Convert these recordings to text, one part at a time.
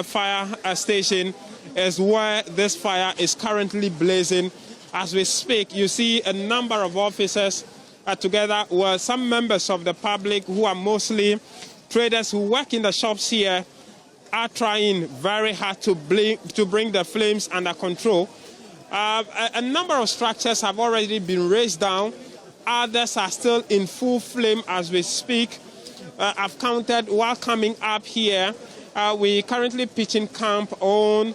fire station is where this fire is currently blazing. As we speak, you see a number of officers together with some members of the public who are mostly traders who work in the shops here, are trying very hard to bring the flames under control. A number of structures have already been razed down. Others are still in full flame as we speak. I've counted while coming up here. We currently pitching camp on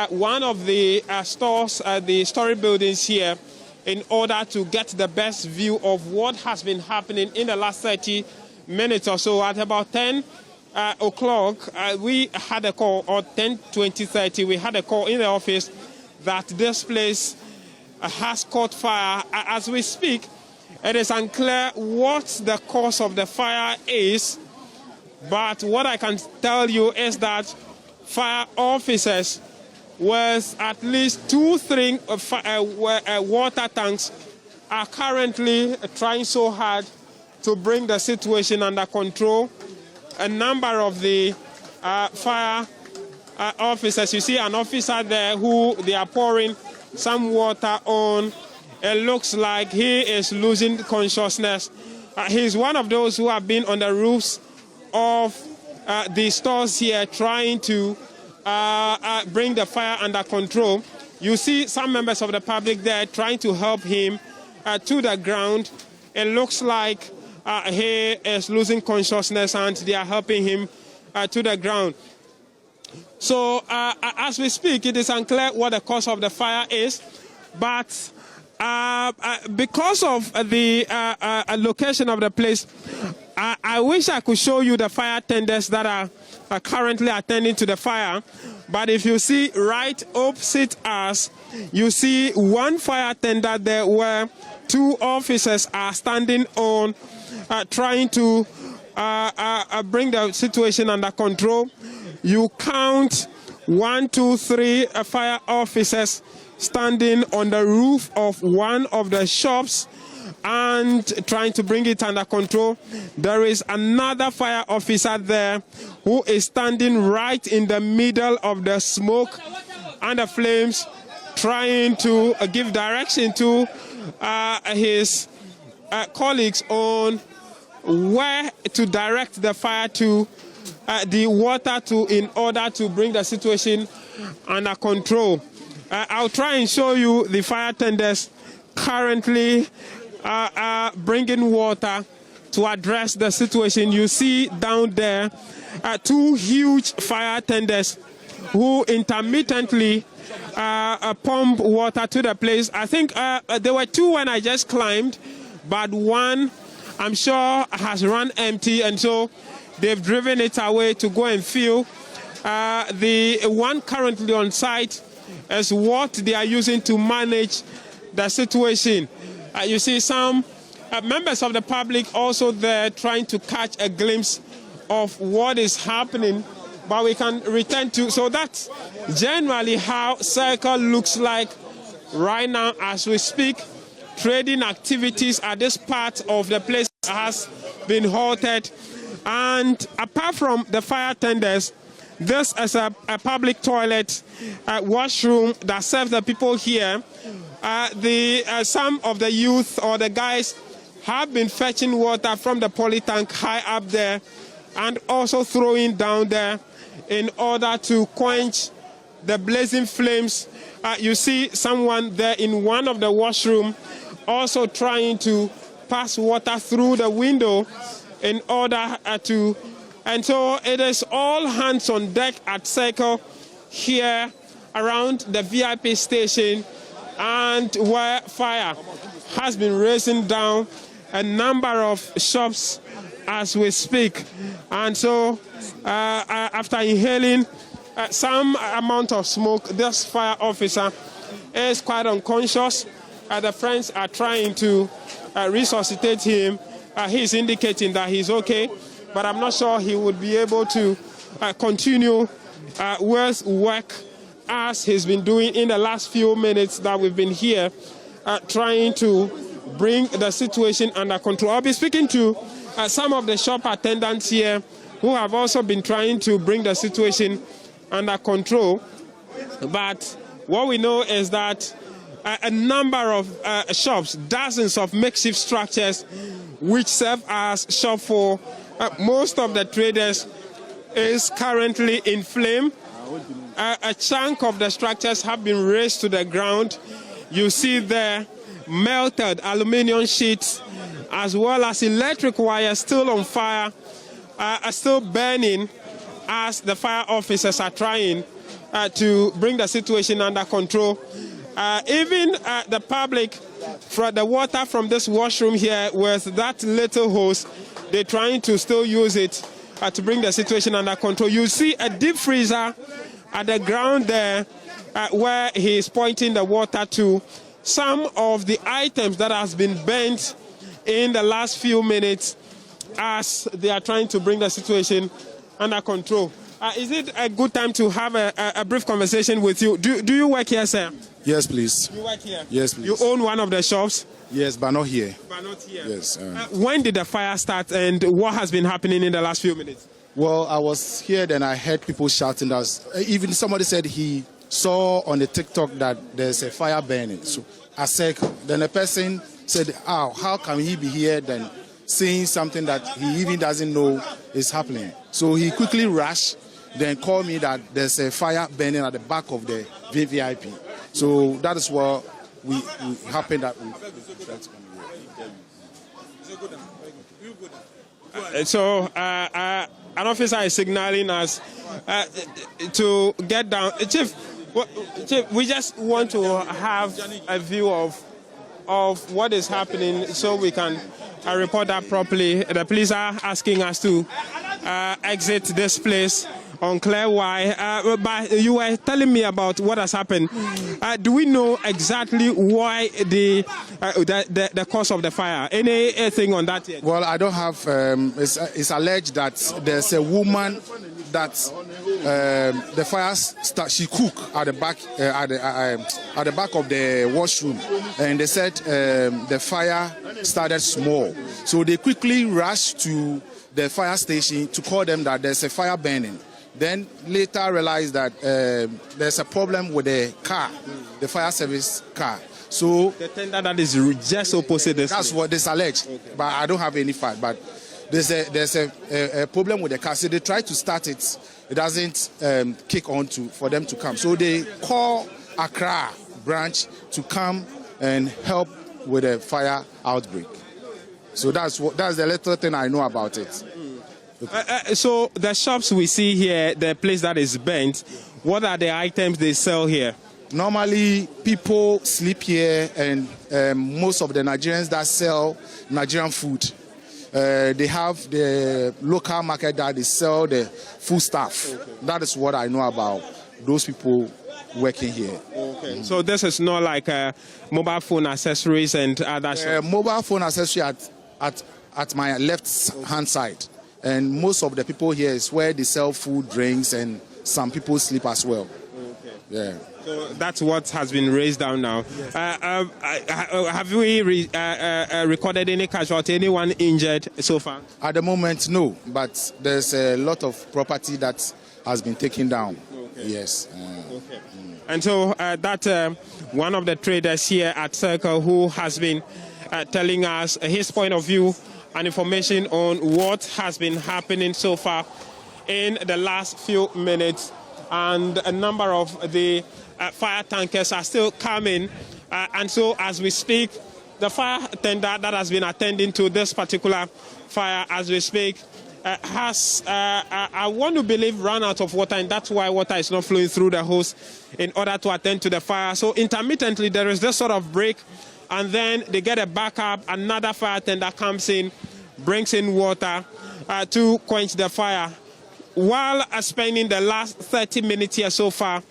one of the stores, the story buildings here, in order to get the best view of what has been happening in the last 30 minutes or so. At about 10 o'clock, we had a call, or 10:20, we had a call in the office that this place has caught fire. As we speak, it is unclear what the cause of the fire is, but what I can tell you is that fire officers with at least 2-3 water tanks are currently trying so hard to bring the situation under control. A number of the fire officers, you see an officer there who they are pouring some water on. It looks like he is losing consciousness. He's one of those who have been on the roofs of the stores here trying to bring the fire under control. You see some members of the public there trying to help him to the ground. It looks like he is losing consciousness and they are helping him to the ground. So as we speak, it is unclear what the cause of the fire is, but because of the location of the place, I wish I could show you the fire tenders that are currently attending to the fire. But if you see right opposite us, you see one fire tender there where 2 officers are standing on, trying to bring the situation under control. You count 1, 2, 3 fire officers standing on the roof of one of the shops and trying to bring it under control. There is another fire officer there who is standing right in the middle of the smoke and the flames, trying to give direction to his colleagues on where to direct the fire to, the water to, in order to bring the situation under control. I'll try and show you the fire tenders currently bringing water to address the situation. You see down there 2 huge fire tenders who intermittently pump water to the place. I think there were 2 when I just climbed, but one I'm sure has run empty, and so they've driven it away to go and fill. The one currently on site is what they are using to manage the situation. You see some members of the public also there trying to catch a glimpse of what is happening, but we can return to. So that's generally how Circle looks like right now as we speak. Trading activities at this part of the place has been halted, and apart from the fire tenders, this is a public toilet washroom that serves the people here. Some of the youth or the guys have been fetching water from the poly tank high up there and also throwing down there in order to quench the blazing flames. You see someone there in one of the washroom also trying to pass water through the window in order to, and so it is all hands on deck at Circle here around the VIP station, and where fire has been racing down a number of shops as we speak. And so after inhaling some amount of smoke, this fire officer is quite unconscious. The friends are trying to resuscitate him. He's indicating that he's okay, but I'm not sure he would be able to continue with work as he's been doing in the last few minutes that we've been here trying to bring the situation under control. I'll be speaking to some of the shop attendants here who have also been trying to bring the situation under control. But what we know is that a number of shops, dozens of makeshift structures, which serve as shop for most of the traders, is currently in flame. A chunk of the structures have been razed to the ground. You see there melted aluminium sheets as well as electric wires still on fire, are still burning as the fire officers are trying to bring the situation under control. Even the public, for the water from this washroom here with that little hose, they're trying to still use it to bring the situation under control. You see a deep freezer at the ground there where he is pointing the water to. Some of the items that has been burnt in the last few minutes as they are trying to bring the situation under control. Is it a good time to have a brief conversation with you? Do you work here, sir? Yes, please. You work here? Yes, please. You own one of the shops? Yes, but not here. But not here? Yes. When did the fire start and what has been happening in the last few minutes? Well, I was here, then I heard people shouting. Even somebody said he saw on the TikTok that there's a fire burning. So I said, then a person said, oh, how can he be here then seeing something that he even doesn't know is happening? So he quickly rushed, then called me that there's a fire burning at the back of the VVIP. So that is what we happened that we. So an officer is signaling us to get down. Chief, we just want to have a view of what is happening so we can report that properly. The police are asking us to exit this place. Unclear why, but you were telling me about what has happened. Do we know exactly why the cause of the fire? Anything on that yet? Well, I don't have. It's alleged that there's a woman that the fire she cooked at the back at the back of the washroom, and they said the fire started small, so they quickly rushed to the fire station to call them that there's a fire burning. Then later realized that there's a problem with the car, the fire service car. So the tender that is just opposite this. That's what they alleged, okay. But I don't have any fact. But there's a problem with the car. So they try to start it. It doesn't kick on for them to come. So they call Accra branch to come and help with the fire outbreak. So that's the little thing I know about it. So the shops we see here, the place that is burnt, what are the items they sell here? Normally, people sleep here, and most of the Nigerians that sell Nigerian food, they have the local market that they sell the food stuff. Okay. That is what I know about those people working here. Okay. So this is not like mobile phone accessories and other shops? Mobile phone accessory at my left hand side. And most of the people here is where they sell food, drinks, and some people sleep as well. Okay. Yeah. So that's what has been raised down now. Yes. Have we recorded any casualty, anyone injured so far? At the moment, no. But there's a lot of property that has been taken down. Okay. Yes. Okay. And so that one of the traders here at Circle who has been telling us his point of view and information on what has been happening so far in the last few minutes. And a number of the fire tankers are still coming. And so as we speak, the fire tender that has been attending to this particular fire as we speak has, I want to believe, run out of water, and that's why water is not flowing through the hose in order to attend to the fire. So intermittently, there is this sort of break, and then they get a backup. Another fire tender comes in, brings in water to quench the fire. While spending the last 30 minutes here so far,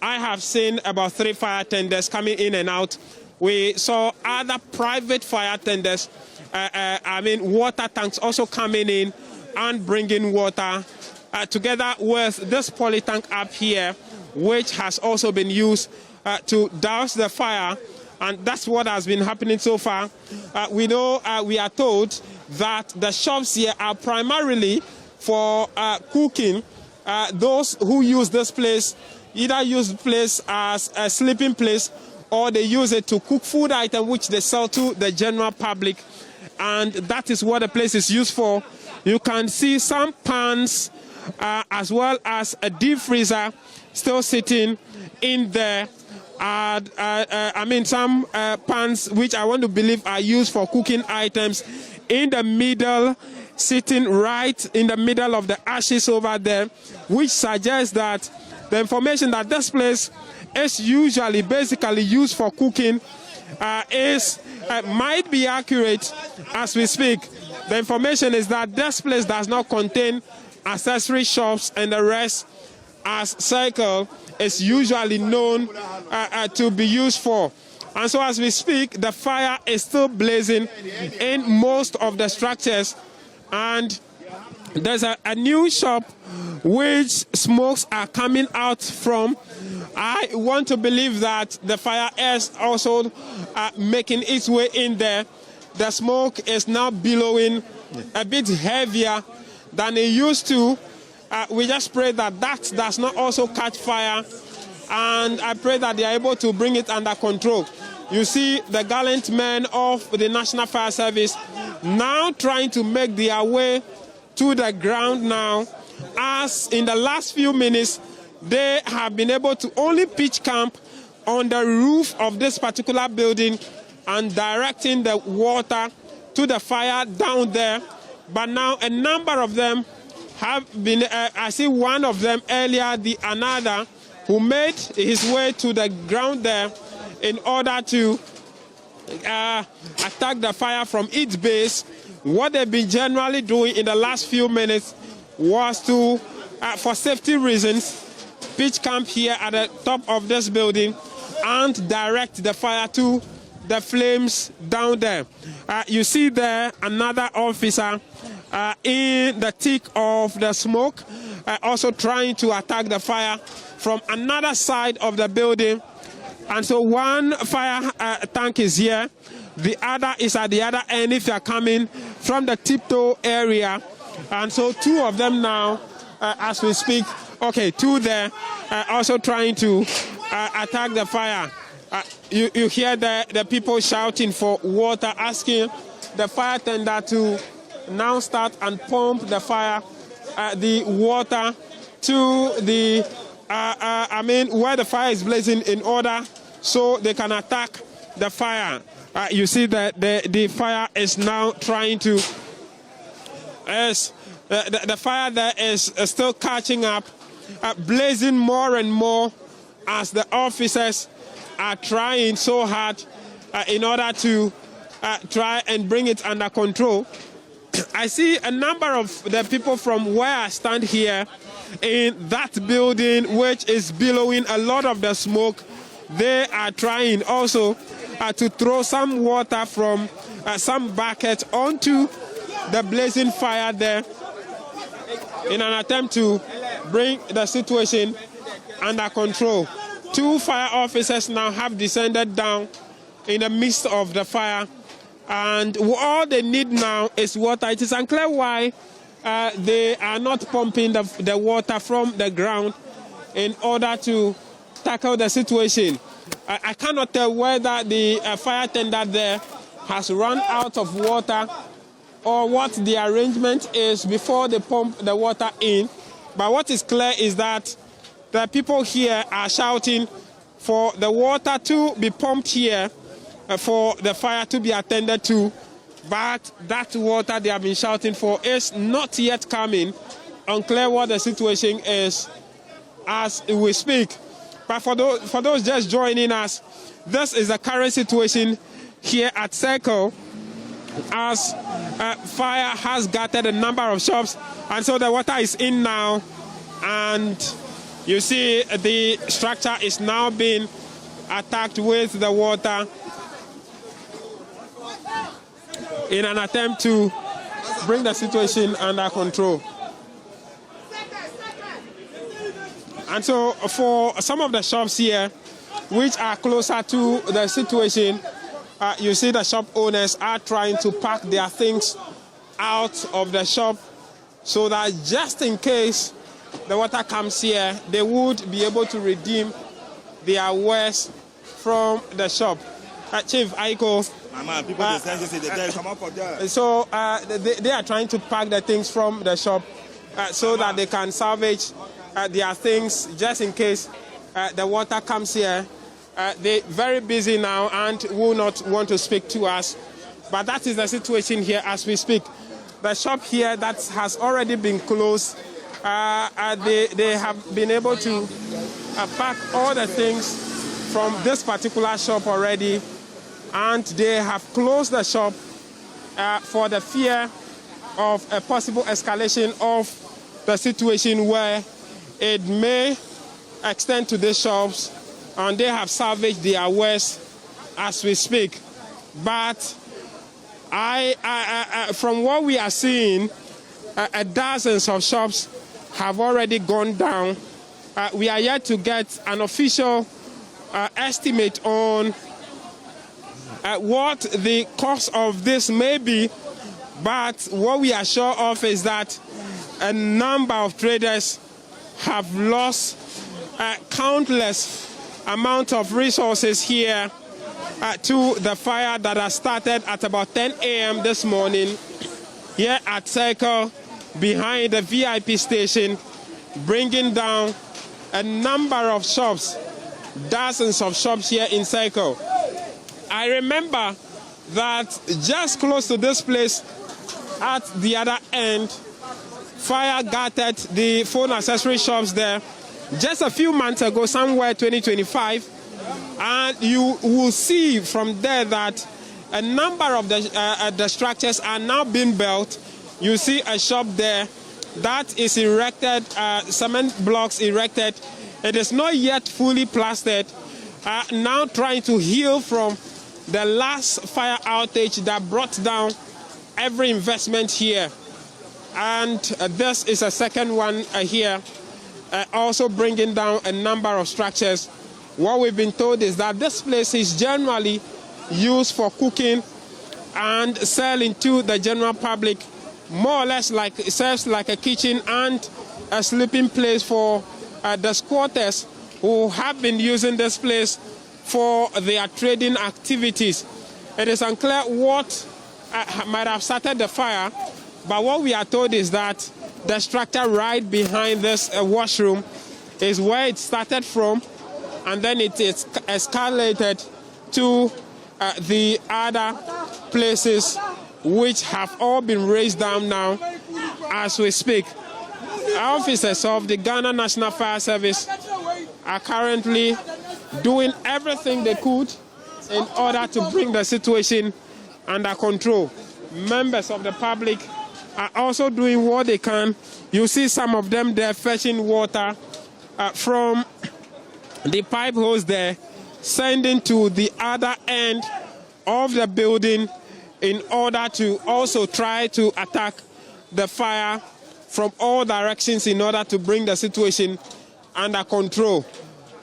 I have seen about 3 fire tenders coming in and out. We saw other private fire tenders, water tanks also coming in and bringing water, together with this poly tank up here, which has also been used to douse the fire. And that's what has been happening so far. We are told that the shops here are primarily for cooking, those who use this place either use the place as a sleeping place or they use it to cook food items which they sell to the general public. And that is what the place is used for. You can see some pans as well as a deep freezer still sitting in there. Some pans which I want to believe are used for cooking items in the middle, sitting right in the middle of the ashes over there, which suggests that the information that this place is usually basically used for cooking might be accurate as we speak. The information is that this place does not contain accessory shops and the rest, as Circle is usually known to be used for. And so as we speak, the fire is still blazing in most of the structures, and there's a new shop which smokes are coming out from. I want to believe that the fire is also making its way in there. The smoke is now billowing a bit heavier than it used to. We just pray that that does not also catch fire, and I pray that they are able to bring it under control. You see the gallant men of the National Fire Service now trying to make their way to the ground now, as in the last few minutes they have been able to only pitch camp on the roof of this particular building and directing the water to the fire down there. But now a number of them have been, I see one of them earlier, another who made his way to the ground there in order to attack the fire from its base. What they've been generally doing in the last few minutes was to, for safety reasons, pitch camp here at the top of this building and direct the fire to the flames down there. You see there another officer in the thick of the smoke, also trying to attack the fire from another side of the building. And so one fire tank is here, the other is at the other end if you're coming from the tiptoe area. And so two of them now, as we speak, okay, two there, also trying to attack the fire. You hear the people shouting for water, asking the fire tender to now start and pump the fire, the water to the, where the fire is blazing in order so they can attack the fire. You see that the fire is now trying to, the fire there is still catching up, blazing more and more as the officers are trying so hard in order to try and bring it under control. I see a number of the people from where I stand here in that building, which is billowing a lot of the smoke. They are trying also to throw some water from some bucket onto the blazing fire there in an attempt to bring the situation under control. Two fire officers now have descended down in the midst of the fire, and all they need now is water. It is unclear why they are not pumping the water from the ground in order to tackle the situation. I cannot tell whether the fire tender there has run out of water or what the arrangement is before they pump the water in. But what is clear is that the people here are shouting for the water to be pumped here, for the fire to be attended to. But that water they have been shouting for is not yet coming. Unclear what the situation is as we speak. But for those just joining us, this is the current situation here at Circle, as fire has gathered a number of shops, and so the water is in now, and you see the structure is now being attacked with the water in an attempt to bring the situation under control. And so for some of the shops here, which are closer to the situation, you see the shop owners are trying to pack their things out of the shop so that just in case the water comes here, they would be able to redeem their wares from the shop. Chief Aiko. So they are trying to pack the things from the shop so that they can salvage their things just in case the water comes here. They're very busy now and will not want to speak to us. But that is the situation here as we speak. The shop here that has already been closed, they have been able to pack all the things from this particular shop already, and they have closed the shop for the fear of a possible escalation of the situation where it may extend to the shops, and they have salvaged their wares as we speak. But from what we are seeing, dozens of shops have already gone down. We are yet to get an official estimate on what the cost of this may be, but what we are sure of is that a number of traders have lost countless amount of resources here to the fire that has started at about 10 a.m. this morning here at Circle behind the VIP station, bringing down a number of shops, dozens of shops here in Circle. I remember that just close to this place at the other end, fire gutted the phone accessory shops there just a few months ago, somewhere 2025, and you will see from there that a number of the structures are now being built. You see a shop there that is erected, cement blocks erected. It is not yet fully plastered. Now trying to heal from the last fire outage that brought down every investment here. And this is a second one here, also bringing down a number of structures. What we've been told is that this place is generally used for cooking and selling to the general public, more or less like it serves like a kitchen and a sleeping place for the squatters who have been using this place for their trading activities. It is unclear what might have started the fire, but what we are told is that the structure right behind this washroom is where it started from, and then it is escalated to the other places which have all been raised down now as we speak. Officers of the Ghana National Fire Service are currently doing everything they could in order to bring the situation under control. Members of the public are also doing what they can. You see some of them there fetching water from the pipe hose there, sending to the other end of the building in order to also try to attack the fire from all directions in order to bring the situation under control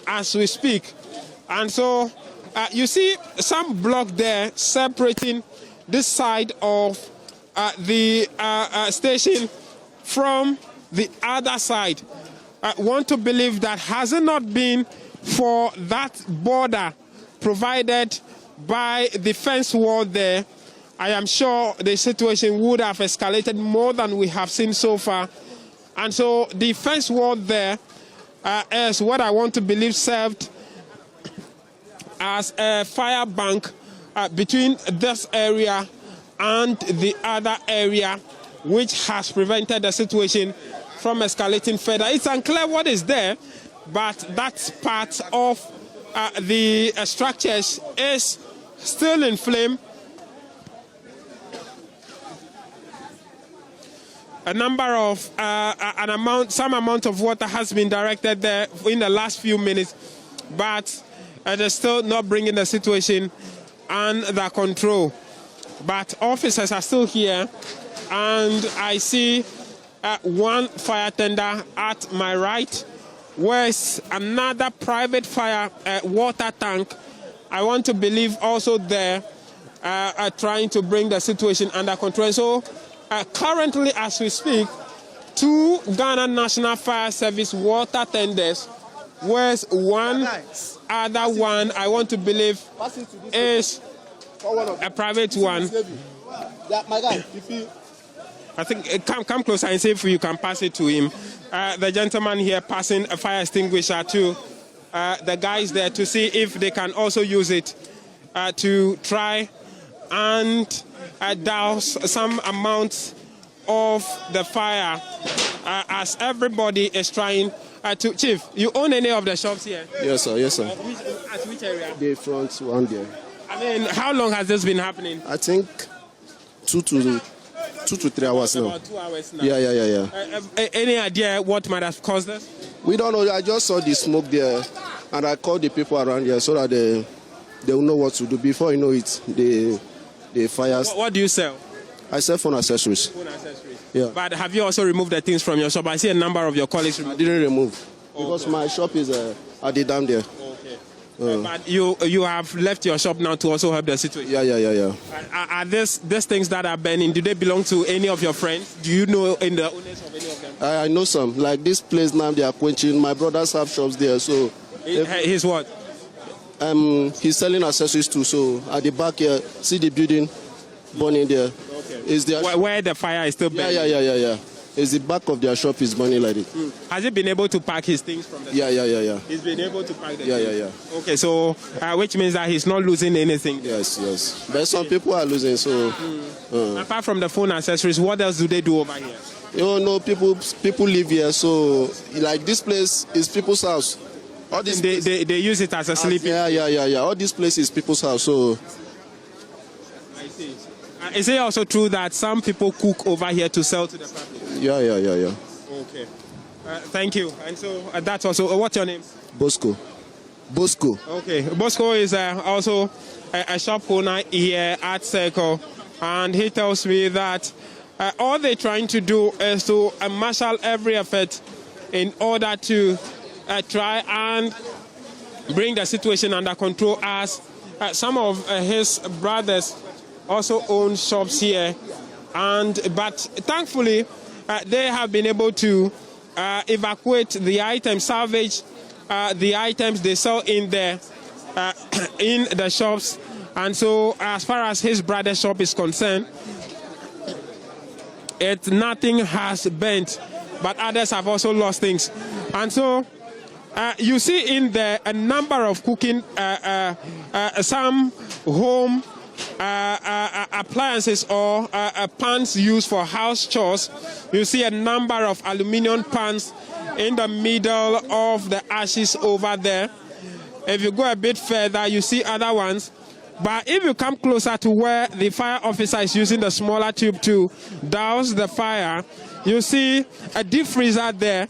as we speak. And so you see some block there separating this side of the station from the other side. I want to believe that has it not been for that border provided by the fence wall there, I am sure the situation would have escalated more than we have seen so far. And so the fence wall there is what I want to believe served as a fire bank between this area and the other area, which has prevented the situation from escalating further. It's unclear what is there, but that part of the structures is still in flame. Some amount of water has been directed there in the last few minutes, but it is still not bringing the situation under control. But officers are still here, and I see one fire tender at my right, where's another private fire water tank. I want to believe also there trying to bring the situation under control. So currently, as we speak, 2 Ghana National Fire Service water tenders, whereas one other one, I want to believe, is a private one. My guy, if you... I think come closer and see if you can pass it to him. The gentleman here passing a fire extinguisher to the guys there to see if they can also use it to try and douse some amount of the fire as everybody is trying to. Chief, you own any of the shops here? Yes, sir. Yes, sir. At which area? The front one there. I mean, how long has this been happening? I think 2 to 3 hours now. About 2 hours now. Yeah. Any idea what might have caused this? We don't know. I just saw the smoke there, and I called the people around here so that they will know what to do. Before you know it, the fires. What do you sell? I sell phone accessories. Phone accessories. Yeah. But have you also removed the things from your shop? I see a number of your colleagues I removed. didn't remove because my shop is at the dam there. Okay. But you have left your shop now to also help the situation. Yeah. Are these things that are burning? Do they belong to any of your friends? Do you know in the owners of any of them? I know some. Like this place now, they are quenching. My brothers have shops there, so. His what? He's selling accessories too. So at the back here, see the building burning there. Okay. Is there? Where the fire is still burning? Yeah. It's the back of their shop is burning like it. Has he been able to pack his things from the shop? Yeah. He's been able to pack the Yeah. things? Okay, so which means that he's not losing anything? Yes. But some people are losing, so... Apart from the phone accessories, what else do they do over here? People live here, so like this place is people's house. All this They use it as a sleeping. Yeah. All this place is people's house, so... I see. Is it also true that some people cook over here to sell to the public? Yeah. Okay. Thank you. And so that's also, what's your name? Bosco. Okay. Bosco is also a shop owner here at Circle, and he tells me that all they're trying to do is to marshal every effort in order to try and bring the situation under control, as some of his brothers also own shops here, but thankfully they have been able to evacuate the items, salvage the items they sell in there in the shops. And so as far as his brother's shop is concerned, nothing has burnt, but others have also lost things. And so you see in there a number of cooking, some home appliances or pans used for house chores. You see a number of aluminium pans in the middle of the ashes over there. If you go a bit further, you see other ones. But if you come closer to where the fire officer is using the smaller tube to douse the fire, you see a deep freezer there.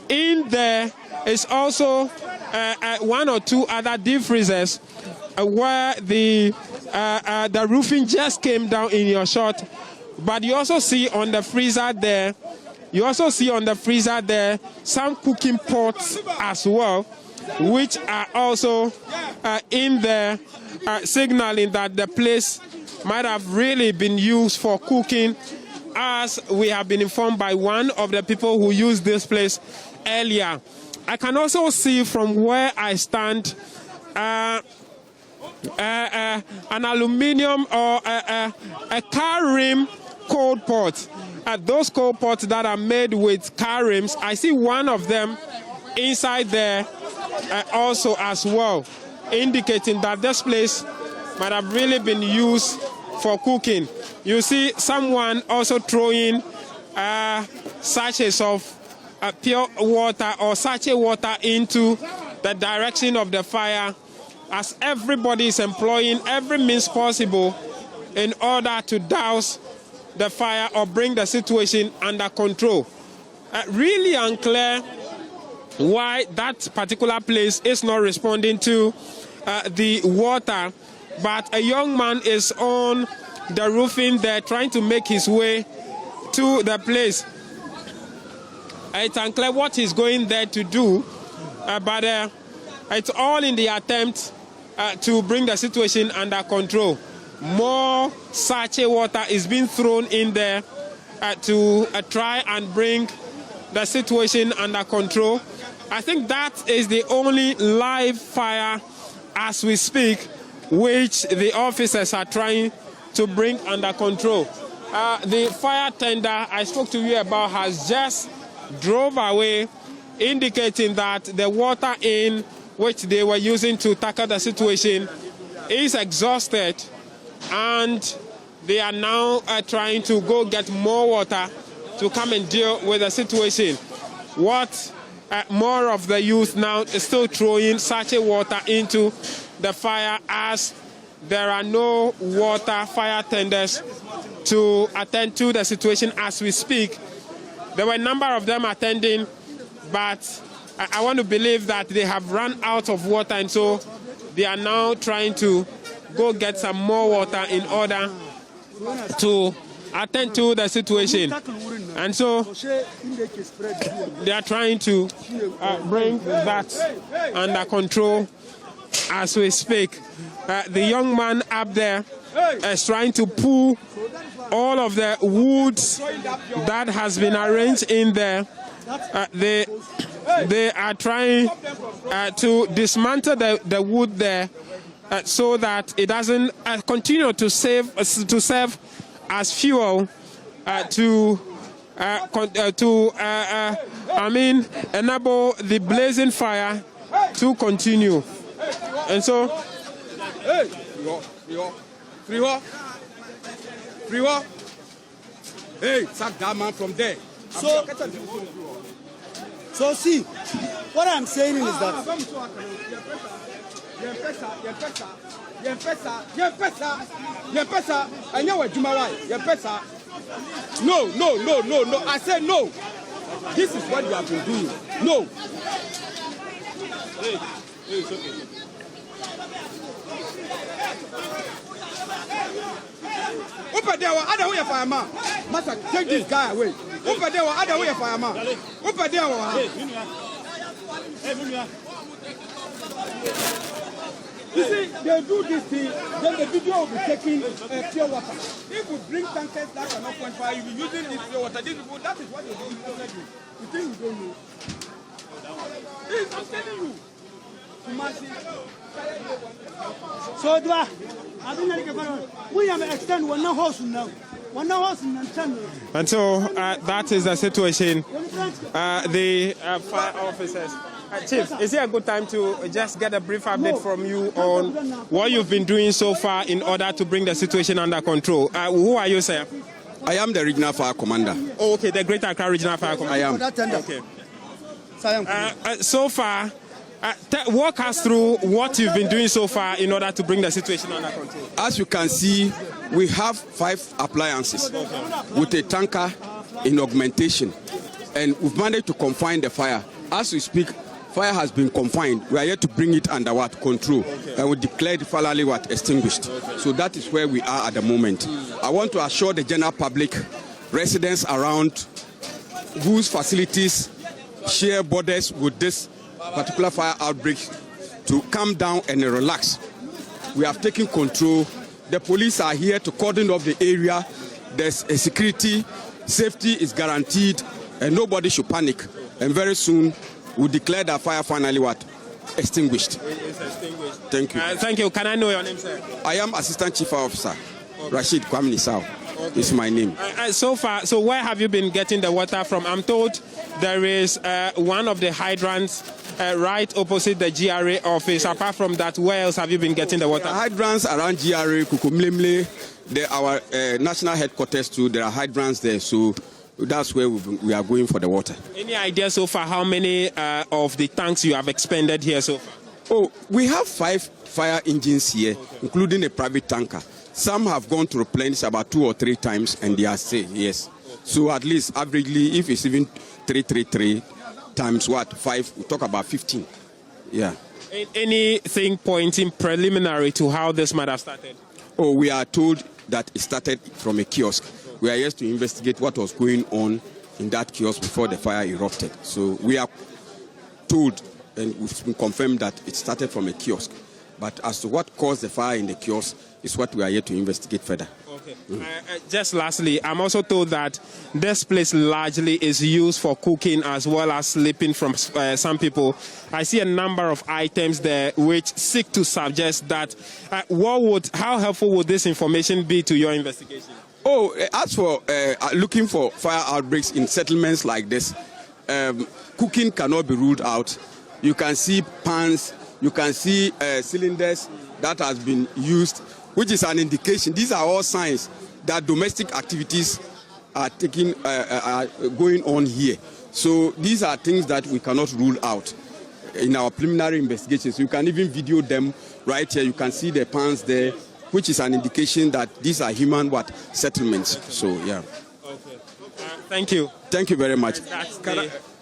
In there is also 1 or 2 other deep freezers where the roofing just came down in your shot. But you also see on the freezer there, some cooking pots as well, which are also in there, signaling that the place might have really been used for cooking, as we have been informed by one of the people who used this place earlier. I can also see from where I stand an aluminium or a car rim cold pot. Those cold pots that are made with car rims, I see one of them inside there also as well, indicating that this place might have really been used for cooking. You see someone also throwing sachets of pure water or sachet water into the direction of the fire, as everybody is employing every means possible in order to douse the fire or bring the situation under control. Really unclear why that particular place is not responding to the water, but a young man is on the roofing there trying to make his way to the place. It's unclear what he's going there to do, but it's all in the attempt to bring the situation under control. More sachet water is being thrown in there to try and bring the situation under control. I think that is the only live fire as we speak, which the officers are trying to bring under control. The fire tender I spoke to you about has just drove away, indicating that the water in which they were using to tackle the situation is exhausted, and they are now trying to go get more water to come and deal with the situation. What more of the youth now is still throwing sachet water into the fire, as there are no water fire tenders to attend to the situation as we speak. There were a number of them attending, but I want to believe that they have run out of water, and so they are now trying to go get some more water in order to attend to the situation. And so they are trying to bring that under control as we speak. The young man up there is trying to pull all of the woods that has been arranged in there. They are trying to dismantle the wood there so that it doesn't continue to serve as fuel to enable the blazing fire to continue. And so, hey, sack that man from there. So see, what I'm saying is that no. I said no. This is what you have been doing. No. Hey, it's okay. Over there, other way, fireman. Master, take this guy away. Over there, other way, fireman. Over there, you see, they do this thing, then the video will be taking pure water. If we bring tankers that are not 0.5, you'll be using this pure water. These people, that is what they do. You think we don't know? I'm telling you. so we have extend one horse now. And so that is the situation. The fire officers. Chief, is it a good time to just get a brief update from you on what you've been doing so far in order to bring the situation under control? Who are you, sir? I am the regional fire commander. Oh, okay, the Greater Accra Regional Fire Commander. I am. Okay. So far, walk us through what you've been doing so far in order to bring the situation under control. As you can see, we have 5 appliances with a tanker in augmentation, and we've managed to confine the fire. As we speak, fire has been confined. We are yet to bring it under control, and we declared finally extinguished. So that is where we are at the moment. I want to assure the general public, residents around whose facilities share borders with this particular fire outbreak, to calm down and relax. We have taken control. The police are here to cordon off the area. There's a security, safety is guaranteed, and nobody should panic. And very soon, we'll declare that fire finally extinguished. It's extinguished. Thank you. Thank you. Can I know your name, sir? I am Assistant Chief Officer. Rashid Kwame Nisao is my name. So far, so where have you been getting the water from? I'm told there is one of the hydrants right opposite the GRA office. Apart from that, where else have you been getting the water? There are hydrants around GRA, Kukumlemle, our national headquarters too. There are hydrants there, so that's where we are going for the water. Any idea so far how many of the tanks you have expended here so far? Oh, we have 5 fire engines here, including a private tanker. Some have gone to replenish about 2 or 3 times, and they are still, yes. So at least, averagely, if it's even 333 times 5, we talk about 15. Yeah. Anything pointing preliminary to how this might have started? Oh, we are told that it started from a kiosk. We are yet to investigate what was going on in that kiosk before the fire erupted. So we are told, and we've been confirmed, that it started from a kiosk. But as to what caused the fire in the kiosk is what we are yet to investigate further. Just lastly, I'm also told that this place largely is used for cooking as well as sleeping from some people. I see a number of items there which seek to suggest that. How helpful would this information be to your investigation? As for looking for fire outbreaks in settlements like this, cooking cannot be ruled out. You can see pans, you can see cylinders that has been used, which is an indication. These are all signs that domestic activities are going on here. So these are things that we cannot rule out in our preliminary investigations. You can even video them right here. You can see the pans there, which is an indication that these are human settlements. So yeah. Okay. Thank you. Thank you very much.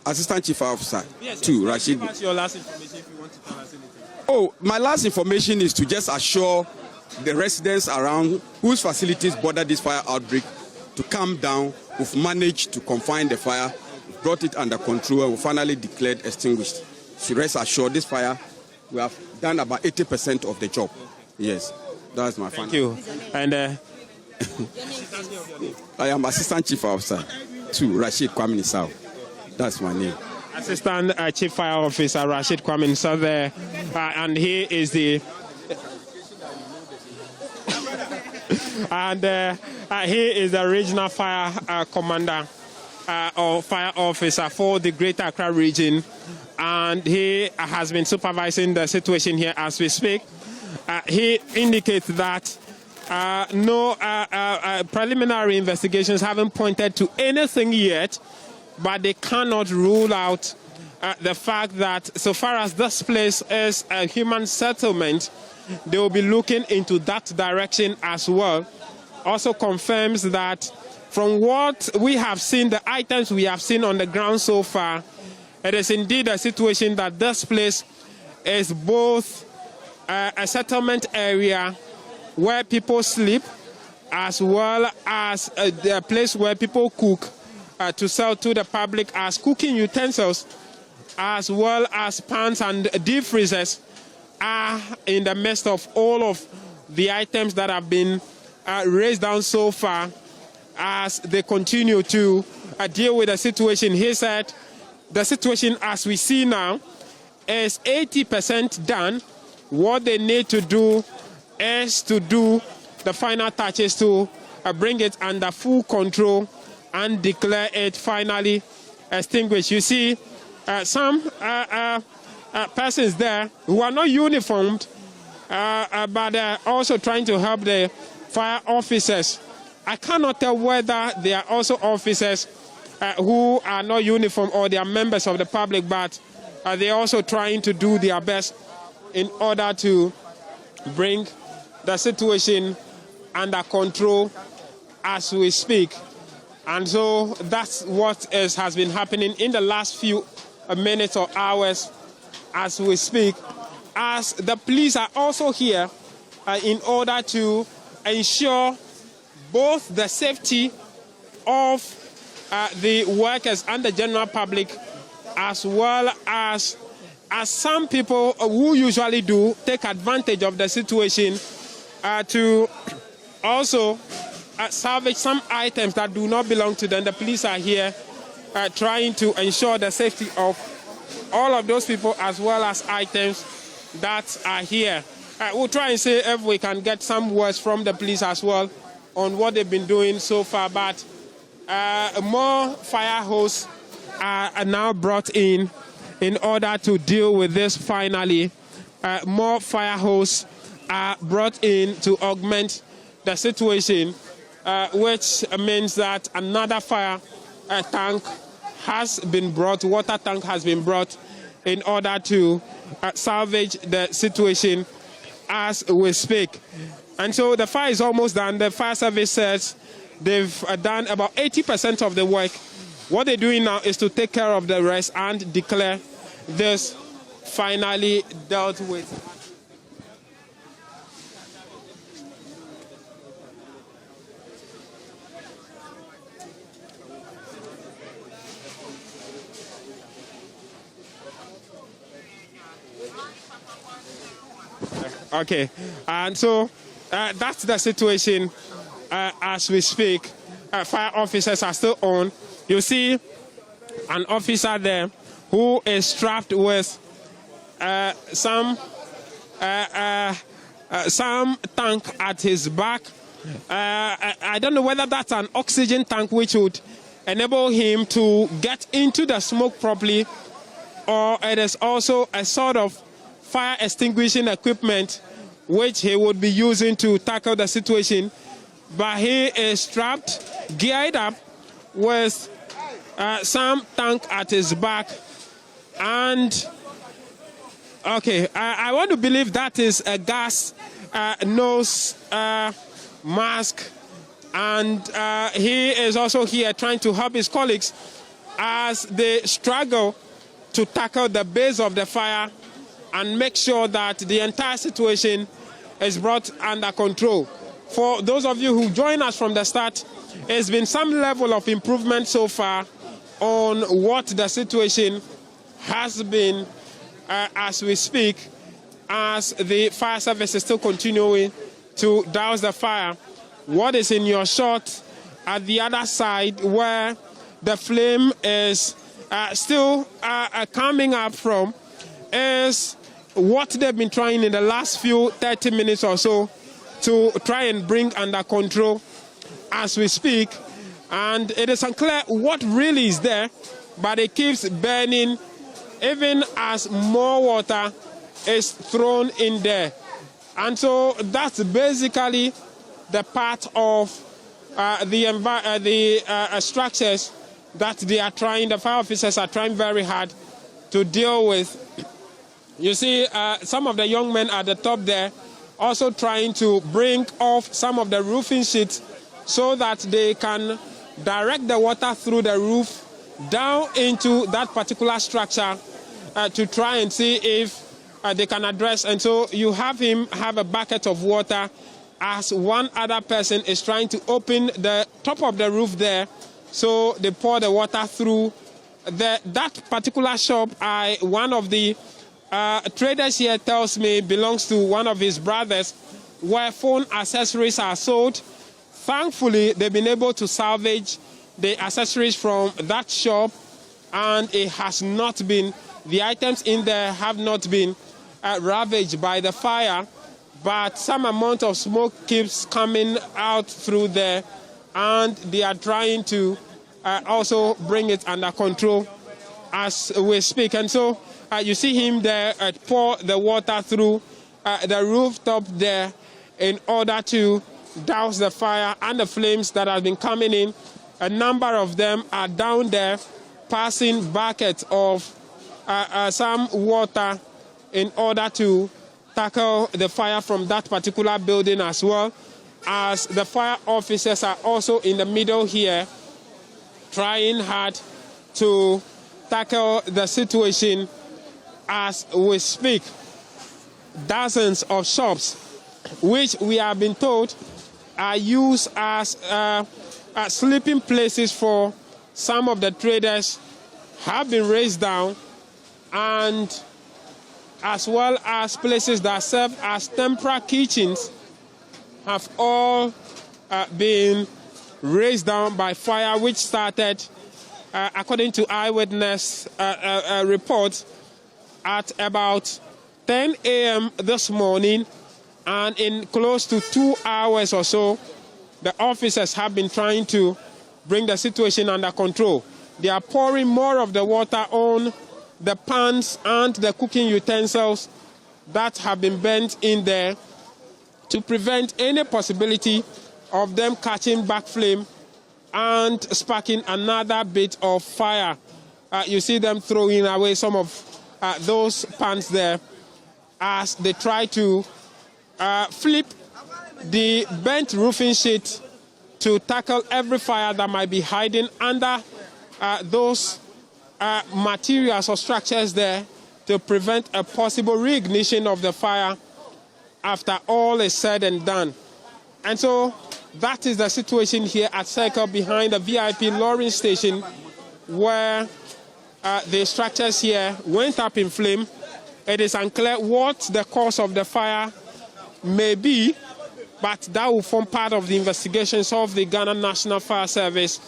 Assistant Chief Officer Rashid. What's your last information if you want to tell us anything? My last information is to just assure the residents around whose facilities border this fire outbreak to calm down. We've managed to confine the fire, brought it under control, and we finally declared extinguished. So rest assured, this fire, we have done about 80% of the job. Yes, that's my final. Thank you. And I am Assistant Chief Officer Rashid Kwame Nisao. That's my name. Assistant Chief Fire Officer Rashid Kwame Nisao there, and he is the regional fire commander or fire officer for the Greater Accra region, and he has been supervising the situation here as we speak. He indicates that no preliminary investigations haven't pointed to anything yet, but they cannot rule out the fact that so far as this place is a human settlement, they will be looking into that direction as well. Also confirms that from what we have seen, the items we have seen on the ground so far, it is indeed a situation that this place is both a settlement area where people sleep as well as a place where people cook to sell to the public as cooking utensils, as well as pans and deep freezers are in the midst of all of the items that have been raised down so far as they continue to deal with the situation. He said the situation as we see now is 80% done. What they need to do is to do the final touches to bring it under full control and declare it finally extinguished. You see some persons there who are not uniformed, but they're also trying to help the fire officers. I cannot tell whether they are also officers who are not uniformed or they are members of the public, but they're also trying to do their best in order to bring the situation under control as we speak. And so that's what has been happening in the last few minutes or hours as we speak, as the police are also here in order to ensure both the safety of the workers and the general public, as well as some people who usually do take advantage of the situation to also salvage some items that do not belong to them. The police are here trying to ensure the safety of all of those people as well as items that are here. We'll try and see if we can get some words from the police as well on what they've been doing so far, but more fire hoses are now brought in order to deal with this finally. More fire hoses are brought in to augment the situation, which means that another fire tank has been brought, water tank has been brought in order to salvage the situation as we speak. And so the fire is almost done. The fire service says they've done about 80% of the work. What they're doing now is to take care of the rest and declare this finally dealt with. Okay, and so that's the situation as we speak. Fire officers are still on. You see an officer there who is strapped with some tank at his back. I don't know whether that's an oxygen tank which would enable him to get into the smoke properly, or it is also a sort of fire extinguishing equipment which he would be using to tackle the situation. But he is strapped, geared up with some tank at his back. And okay, I want to believe that is a gas nose mask. And he is also here trying to help his colleagues as they struggle to tackle the base of the fire and make sure that the entire situation is brought under control. For those of you who join us from the start, there's been some level of improvement so far on what the situation has been as we speak, as the fire service is still continuing to douse the fire. What is in your shot at the other side where the flame is still coming up from is what they've been trying in the last few 30 minutes or so to try and bring under control as we speak. And it is unclear what really is there, but it keeps burning even as more water is thrown in there. And so that's basically the part of the structures that they are trying, the fire officers are trying very hard to deal with. You see some of the young men at the top there also trying to bring off some of the roofing sheets so that they can direct the water through the roof down into that particular structure to try and see if they can address. And so you have him have a bucket of water as one other person is trying to open the top of the roof there. So they pour the water through. That particular shop, one of the traders here tells me belongs to one of his brothers, where phone accessories are sold. Thankfully, they've been able to salvage the accessories from that shop, and it has not been, the items in there have not been ravaged by the fire, but some amount of smoke keeps coming out through there, and they are trying to also bring it under control as we speak. And so you see him there pour the water through the rooftop there in order to douse the fire and the flames that have been coming in. A number of them are down there passing buckets of some water in order to tackle the fire from that particular building, as well as the fire officers are also in the middle here trying hard to tackle the situation as we speak. Dozens of shops, which we have been told are used as sleeping places for some of the traders, have been razed down, and as well as places that serve as temporary kitchens have all been razed down by fire, which started, according to eyewitness reports, at about 10 a.m. this morning, and in close to 2 hours or so, the officers have been trying to bring the situation under control. They are pouring more of the water on the pans and the cooking utensils that have been burnt in there to prevent any possibility of them catching back flame and sparking another bit of fire. You see them throwing away some of those pans there as they try to flip the burnt roofing sheet to tackle every fire that might be hiding under those materials or structures there to prevent a possible reignition of the fire after all is said and done. And so that is the situation here at Circle behind the VIP lorry station, where the structures here went up in flame. It is unclear what the cause of the fire may be, but that will form part of the investigations of the Ghana National Fire Service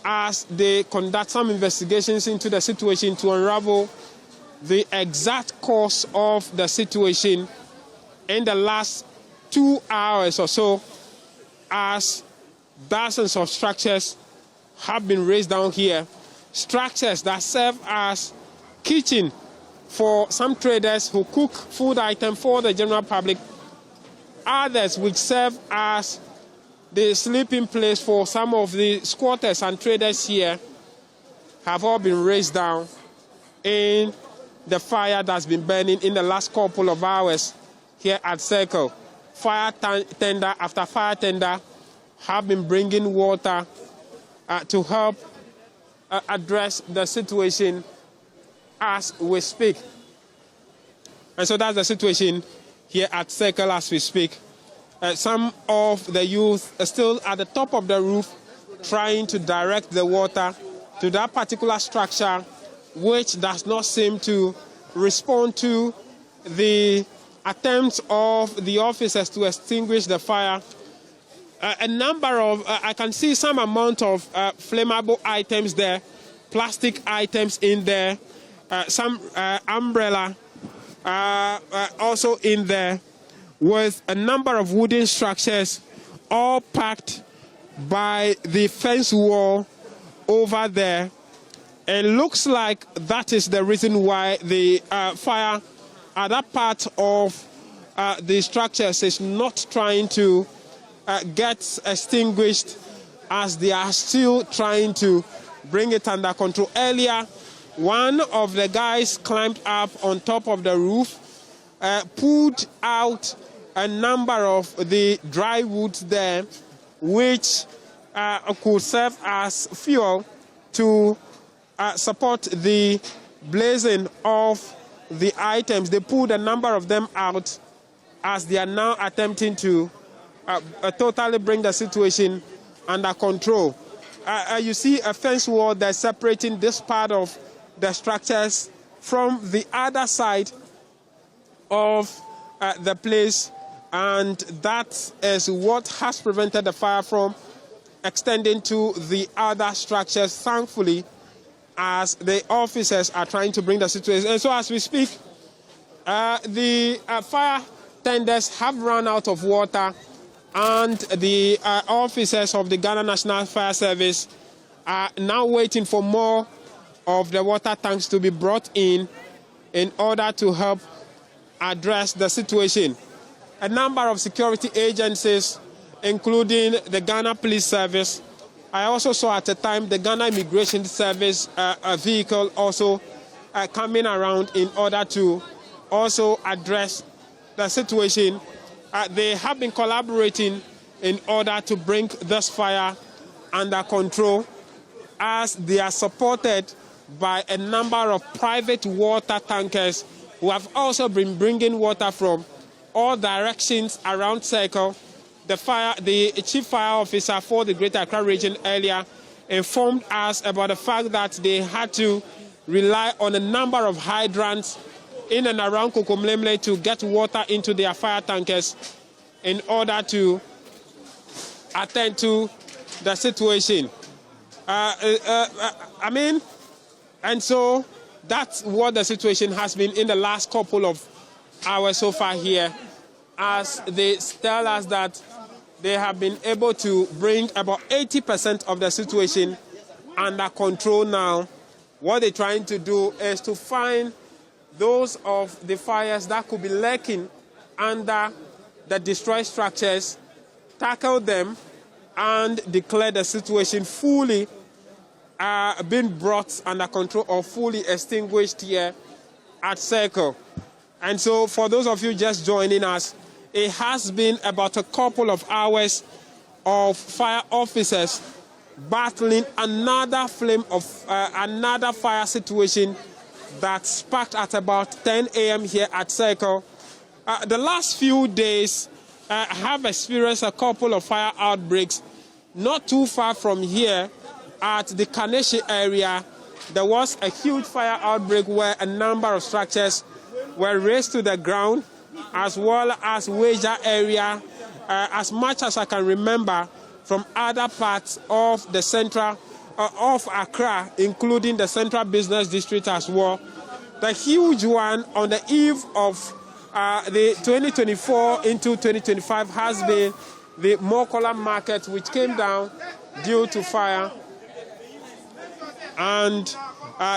as they conduct some investigations into the situation to unravel the exact cause of the situation in the last 2 hours or so, as dozens of structures have been raised down here, structures that serve as kitchen for some traders who cook food items for the general public, others which serve as the sleeping place for some of the squatters and traders here, have all been raised down in the fire that's been burning in the last couple of hours here at Circle. Fire tender after fire tender have been bringing water to help address the situation as we speak. And so that's the situation here at Circle as we speak. Some of the youth are still at the top of the roof trying to direct the water to that particular structure, which does not seem to respond to the attempts of the officers to extinguish the fire. A number of, I can see some amount of flammable items there, plastic items in there, some umbrella also in there, with a number of wooden structures all packed by the fence wall over there. It looks like that is the reason why the fire at that part of the structures is not trying to get extinguished, as they are still trying to bring it under control. Earlier, one of the guys climbed up on top of the roof, pulled out a number of the dry wood there, which could serve as fuel to support the blazing of the items. They pulled a number of them out as they are now attempting to totally bring the situation under control. You see a fence wall that's separating this part of the structures from the other side of the place, and that is what has prevented the fire from extending to the other structures, thankfully, as the officers are trying to bring the situation. And so as we speak, the fire tenders have run out of water, and the officers of the Ghana National Fire Service are now waiting for more of the water tanks to be brought in order to help address the situation. A number of security agencies, including the Ghana Police Service, I also saw at the time the Ghana Immigration Service vehicle also coming around in order to also address the situation. They have been collaborating in order to bring this fire under control, as they are supported by a number of private water tankers who have also been bringing water from all directions around Circle. The chief fire officer for the Greater Accra region earlier informed us about the fact that they had to rely on a number of hydrants in and around Kokomlemle to get water into their fire tankers in order to attend to the situation. And so that's what the situation has been in the last couple of hours so far here, as they tell us that they have been able to bring about 80% of the situation under control now. What they're trying to do is to find those of the fires that could be lurking under the destroyed structures, tackle them, and declare the situation fully being brought under control or fully extinguished here at Circle. And so for those of you just joining us, it has been about a couple of hours of fire officers battling another another fire situation that sparked at about 10 a.m. here at Circle. The last few days have experienced a couple of fire outbreaks not too far from here at the Kaneshi area. There was a huge fire outbreak where a number of structures were razed to the ground, as well as Weja area as much as I can remember, from other parts of the central of Accra, including the Central Business District as well. The huge one on the eve of the 2024 into 2025 has been the Mokola market, which came down due to fire. And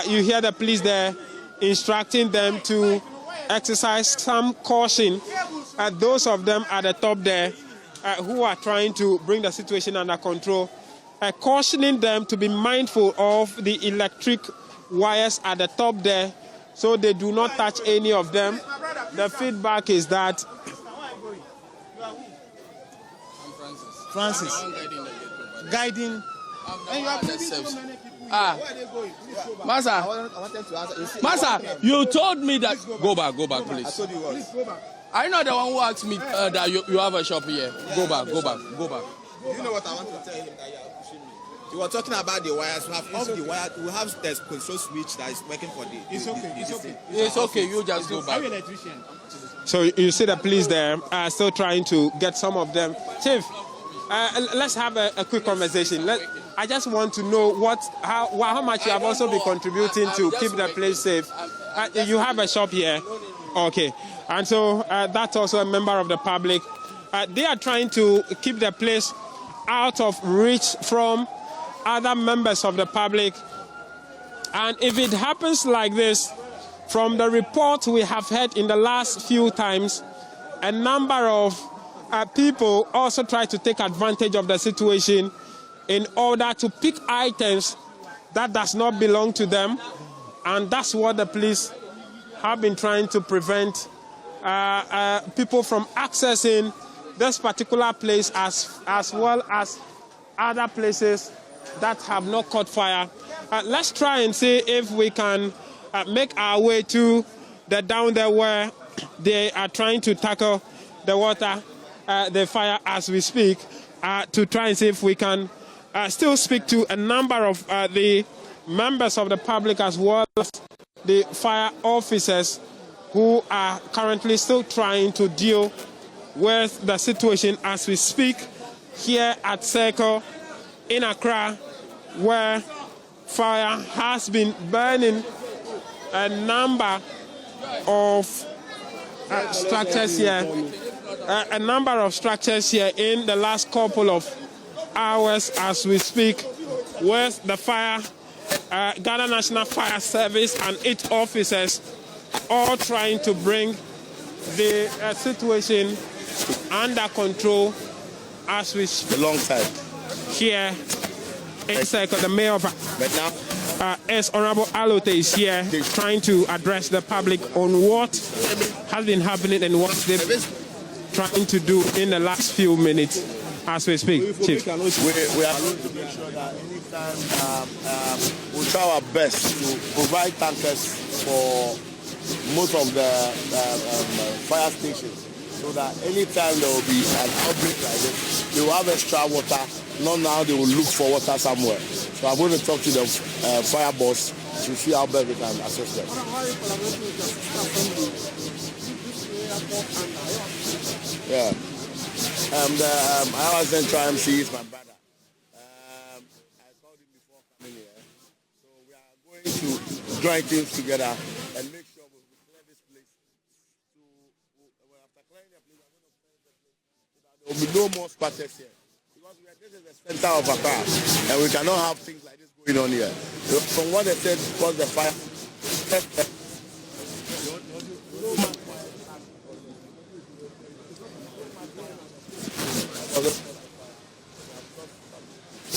you hear the police there instructing them to exercise some caution. Those of them at the top there who are trying to bring the situation under control, cautioning them to be mindful of the electric wires at the top there so they do not touch any of them. The feedback is that... Francis. Guiding. Master, you told me that. Go back, please. I told you what? Are you not the one who asked me that you have a shop here? Go back. Do you know what I want to tell him that you are pushing me? You were talking about the wires. We have off the wire. We have the control switch that is working for the. It's okay. You just go back. So you see the police there are still trying to get some of them. Chief, let's have a quick conversation. I just want to know how much you have also been contributing to keep the place safe. You have a shop here. Okay. And so that's also a member of the public. They are trying to keep the place out of reach from other members of the public. And if it happens like this, from the report we have heard in the last few times, a number of people also try to take advantage of the situation in order to pick items that does not belong to them. And that's what the police have been trying to prevent people from accessing this particular place as well as other places that have not caught fire. Let's try and see if we can make our way to the down there where they are trying to tackle the fire as we speak, to try and see if we can still speak to a number of the members of the public as well as the fire officers who are currently still trying to deal with the situation as we speak here at Circle in Accra, where fire has been burning a number of structures here. A number of structures here in the last couple of hours as we speak, with the fire, Ghana National Fire Service and its officers all trying to bring the situation under control as we speak. A long time. Here in Circle, the mayor of Honorable Alote is here trying to address the public on what has been happening and what they've been trying to do in the last few minutes as we speak. Chief. We are going to make sure that anytime we'll try our best to provide tankers for most of the fire stations, so that anytime there will be an outbreak like this, they will have extra water. Not now they will look for water somewhere. So I'm going to talk to the fire boss to see how best we can assist them. Yeah. I was then trying to see my brother. I called him before coming here. So we are going to join things together and make sure we clear this place. After clearing the place, we're going to clear the place so that there will be no more splatters here. Because this is the center of Accra, and we cannot have things like this going on here. So from what they said, because the fire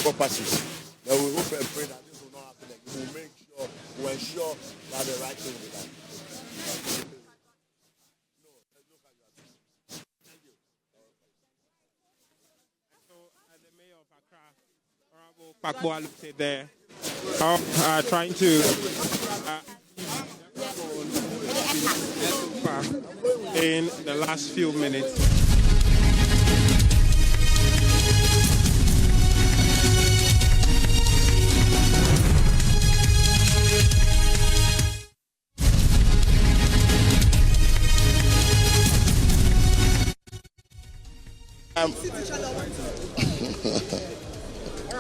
properties. Then we hope and pray that this will not happen again. We will make sure, we will ensure that the right thing will be done. No, let's look at you. Thank you. So, the mayor of Accra, Honorable Pakbo Alute there, trying to in the last few minutes.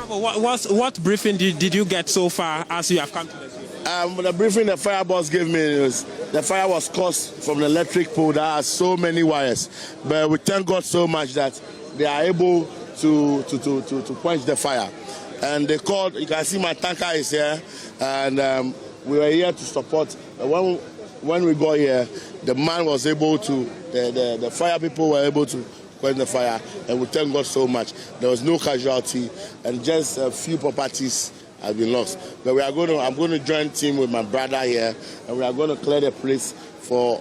What briefing did you get so far as you have come to the scene? The briefing the fire boss gave me is the fire was caused from the electric pole that has so many wires. But we thank God so much that they are able to quench the fire. And they called, you can see my tanker is here, and we were here to support. When we got here, the man was able to, the fire people were able to quench the fire, and we thank God so much. There was no casualty, and just a few properties have been lost. But I'm going to join team with my brother here, and we are going to clear the place for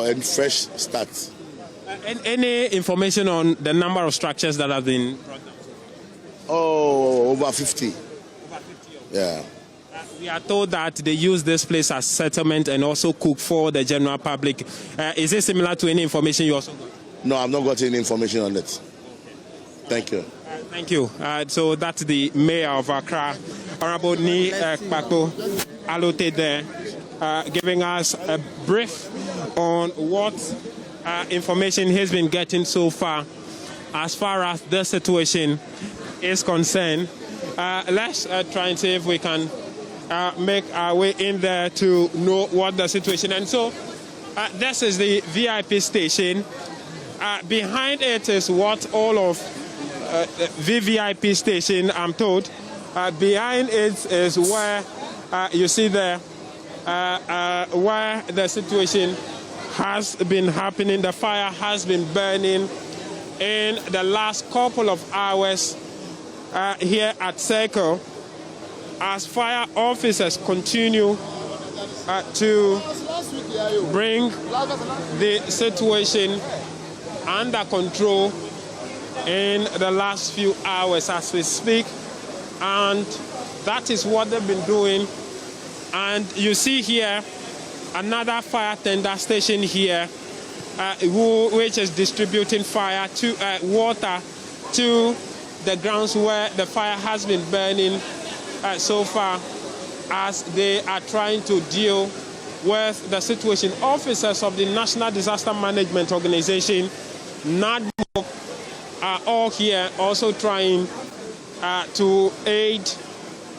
a fresh start. Any information on the number of structures that have been brought down? Oh, over 50. Over 50. Yeah. We are told that they use this place as settlement and also cook for the general public. Is it similar to any information you also got? No, I've not got any information on it. Thank you. Thank you. So that's the mayor of Accra, Honorable Ni Kpakpo Alote there, giving us a brief on what information he's been getting so far as the situation is concerned. Let's try and see if we can make our way in there to know what the situation is. And so this is the VIP station. Behind it is what all of VVIP station, I'm told. Behind it is where you see there where the situation has been happening. The fire has been burning in the last couple of hours here at Circle as fire officers continue to bring the situation under control in the last few hours as we speak, and that is what they've been doing. And you see here another fire tender station here which is distributing fire to water to the grounds where the fire has been burning so far as they are trying to deal with the situation. Officers of the National Disaster Management Organization, NADMO, are all here also trying to aid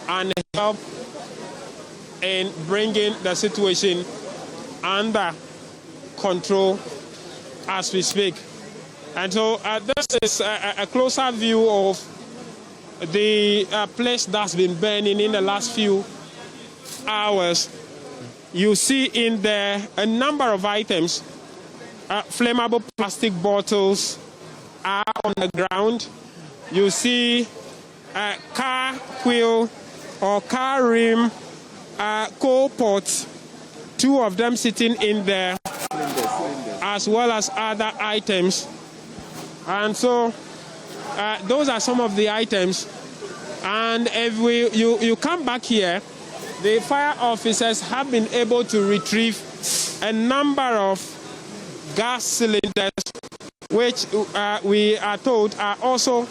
and help in bringing the situation under control as we speak. And so this is a closer view of the place that's been burning in the last few hours. You see in there a number of items. Flammable plastic bottles are on the ground. You see a car wheel or car rim, coal pots, two of them sitting in there, as well as other items. And so those are some of the items. And if you come back here, the fire officers have been able to retrieve a number of gas cylinders, which we are told are also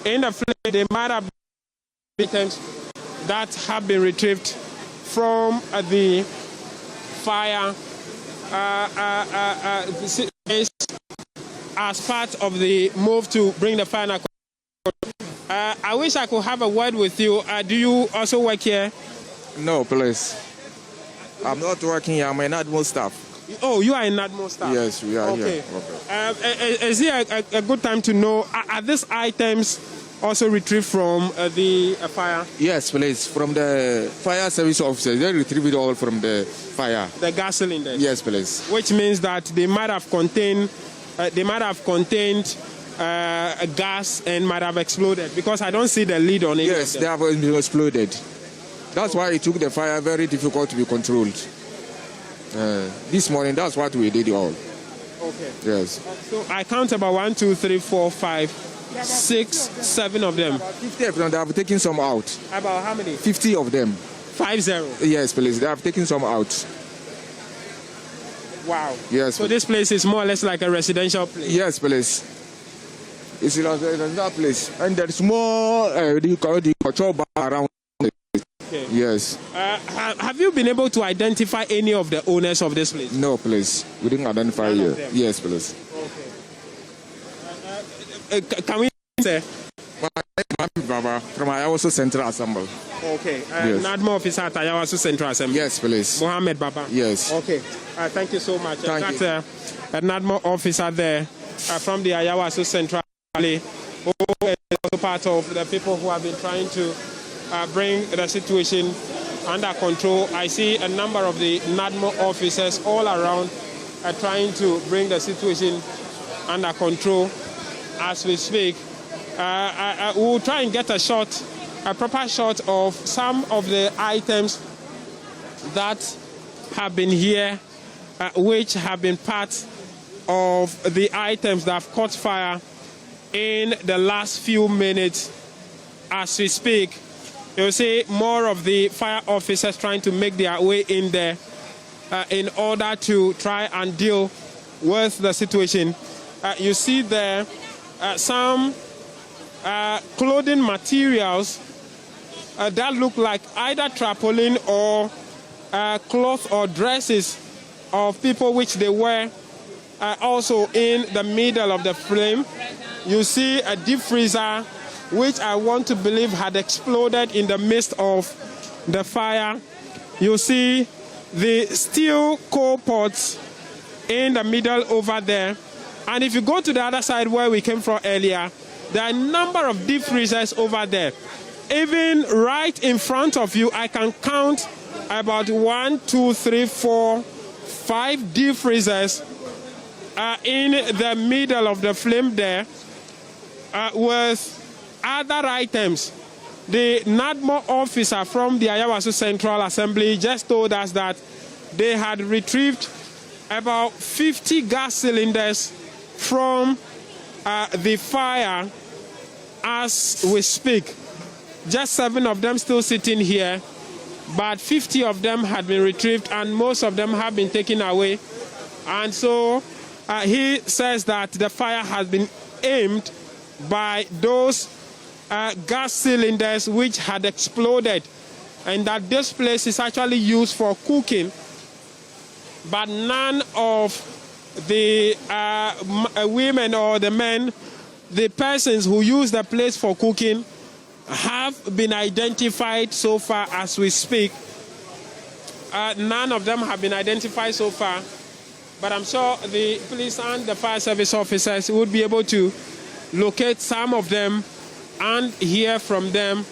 in the flame. They might have been items that have been retrieved from the fire as part of the move to bring the fire under control. I wish I could have a word with you. Do you also work here? No, please. I'm not working here. I'm an NADMO staff. Oh, you are a NADMO staff? Yes, we are here. Okay. Is it a good time to know, are these items also retrieved from the fire? Yes, please. From the fire service officers, they retrieve it all from the fire. The gas cylinders? Yes, please. Which means that they might have contained gas and might have exploded, because I don't see the lid on it. Yes, they have exploded. That's why it took the fire very difficult to be controlled. This morning, that's what we did all. Okay. Yes. So I count about 1, 2, 3, 4, 5, 6, 7 of them. About 50 of them, they have taken some out. About how many? 50 of them. 50? Yes, please. They have taken some out. Wow. Yes. So this place is more or less like a residential place? Yes, please. It's that place. And there's more the control bar around. Okay. Yes. Have you been able to identify any of the owners of this place? No, please. We didn't identify you. Yes, please. Okay. can we say? Baba from Ayawaso Central Assembly. Okay. Yes. NADMO officer at Ayawaso Central Assembly. Yes, please. Mohammed Baba. Yes. Okay. Thank you so much. Thank That's a NADMO officer there from the Ayawaso Central Assembly, who is also part of the people who have been trying to bring the situation under control. I see a number of the NADMO officers all around trying to bring the situation under control as we speak. We'll try and get a proper shot of some of the items that have been here, which have been part of the items that have caught fire in the last few minutes as we speak. You'll see more of the fire officers trying to make their way in there in order to try and deal with the situation. You see there some clothing materials that look like either tarpaulin or cloth or dresses of people which they wear also in the middle of the flame. You see a deep freezer which I want to believe had exploded in the midst of the fire. You see the steel coal pots in the middle over there. And if you go to the other side where we came from earlier, there are a number of deep freezers over there. Even right in front of you, I can count about 1, 2, 3, 4, 5 deep freezers in the middle of the flame there with other items. The NADMO officer from the Ayawaso Central Assembly just told us that they had retrieved about 50 gas cylinders from the fire as we speak. Just 7 of them still sitting here, but 50 of them had been retrieved and most of them have been taken away. And so he says that the fire has been aimed by those gas cylinders which had exploded, and that this place is actually used for cooking, but none of the women or the men, the persons who use the place for cooking, have been identified so far as we speak. None of them have been identified so far, but I'm sure the police and the fire service officers would be able to locate some of them and hear from them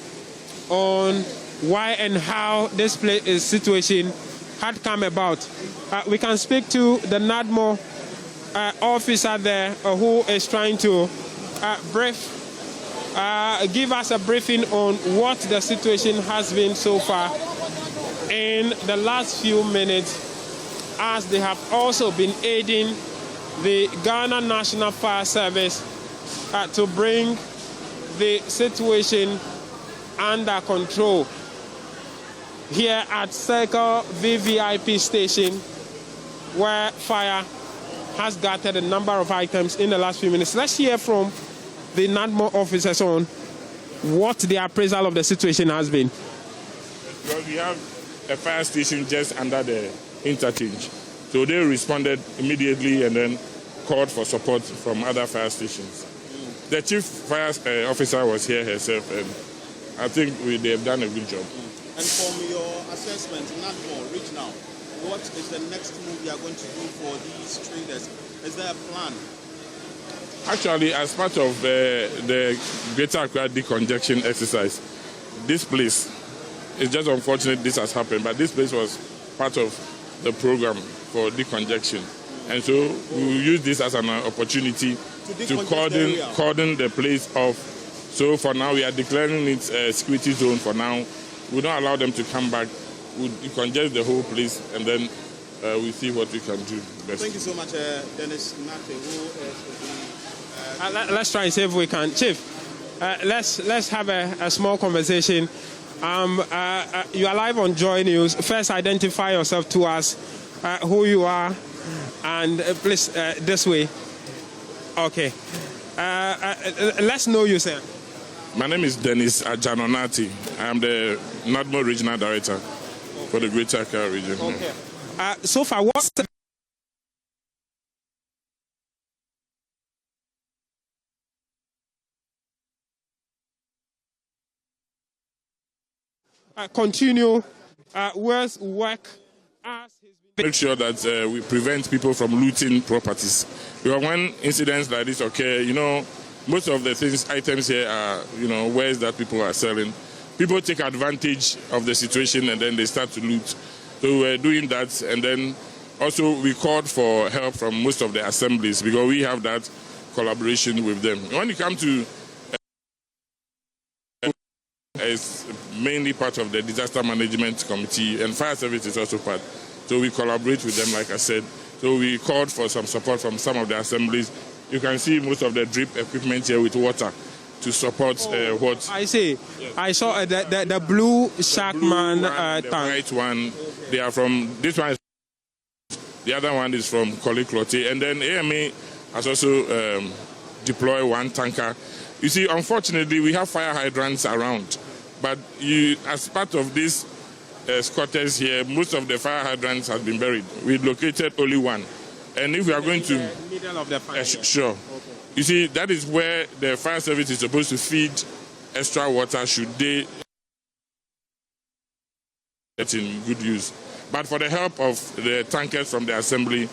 on why and how this situation had come about. We can speak to the NADMO officer there who is trying to give us a briefing on what the situation has been so far in the last few minutes, as they have also been aiding the Ghana National Fire Service to bring the situation under control here at Circle VVIP station, where fire has gathered a number of items in the last few minutes. Let's hear from the NADMO officers on what the appraisal of the situation has been. Well, we have a fire station just under the interchange, so they responded immediately and then called for support from other fire stations. The chief fire officer was here herself, and I think they have done a good job. And from your assessment, NADMO, regional, what is the next move you are going to do for these traders? Is there a plan? Actually, as part of the Greater Accra decongestion exercise, this place, it's just unfortunate this has happened, but this place was part of the program for decongestion. And so we will use this as an opportunity to cordon the place off. So for now, we are declaring it a security zone for now. We don't allow them to come back. We decongest the whole place, and then we see what we can do best. Thank you so much, Dennis Nate, who let's try and see if we can. Chief, let's have a small conversation. You are live on Joy News. First, identify yourself to us, who you are, and please, this way. Okay. Let's know you, sir. My name is Dennis Ajanonati. I am the NADMO Regional Director for the Greater Accra region. Okay. So far, what's the continue with work as make sure that we prevent people from looting properties. Because when incidents like this occur, most of the items here are, wares that people are selling. People take advantage of the situation and then they start to loot. So we're doing that, and then also we called for help from most of the assemblies because we have that collaboration with them. When you come to it's mainly part of the disaster management committee, and fire service is also part. So we collaborate with them, like I said. So we called for some support from some of the assemblies. You can see most of the drip equipment here with water to support what I see. Yes. I saw the blue Sharkman tank. The white one. They are from this one. The other one is from Koliklote, and then AMA has also deployed one tanker. You see, unfortunately, we have fire hydrants around, but as part of this squatters here, most of the fire hydrants have been buried. We located only one, and if we are going to middle of the fire, sure. Okay. You see, that is where the fire service is supposed to feed extra water should they get in good use. But for the help of the tankers from the assembly,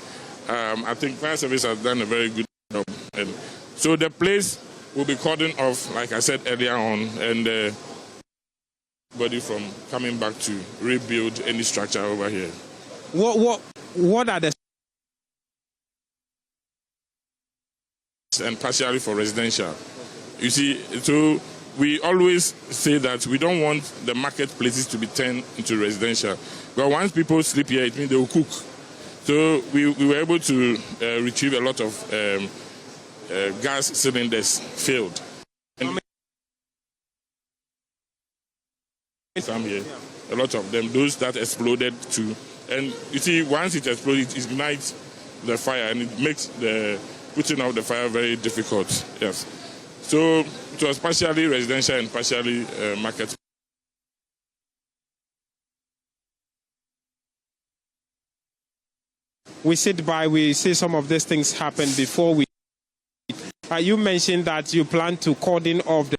I think fire service has done a very good job. And so the place will be cordoned off, like I said earlier on, and anybody from coming back to rebuild any structure over here. What are the and partially for residential? You see, so we always say that we don't want the marketplaces to be turned into residential. But once people sleep here, it means they will cook. So we were able to retrieve a lot of gas cylinders filled. And some here, a lot of them, those that exploded too. And you see, once it explodes, it ignites the fire and it makes the putting out the fire very difficult. Yes. So it was partially residential and partially market. We sit by, we see some of these things happen before we. You mentioned that you plan to cordon off the.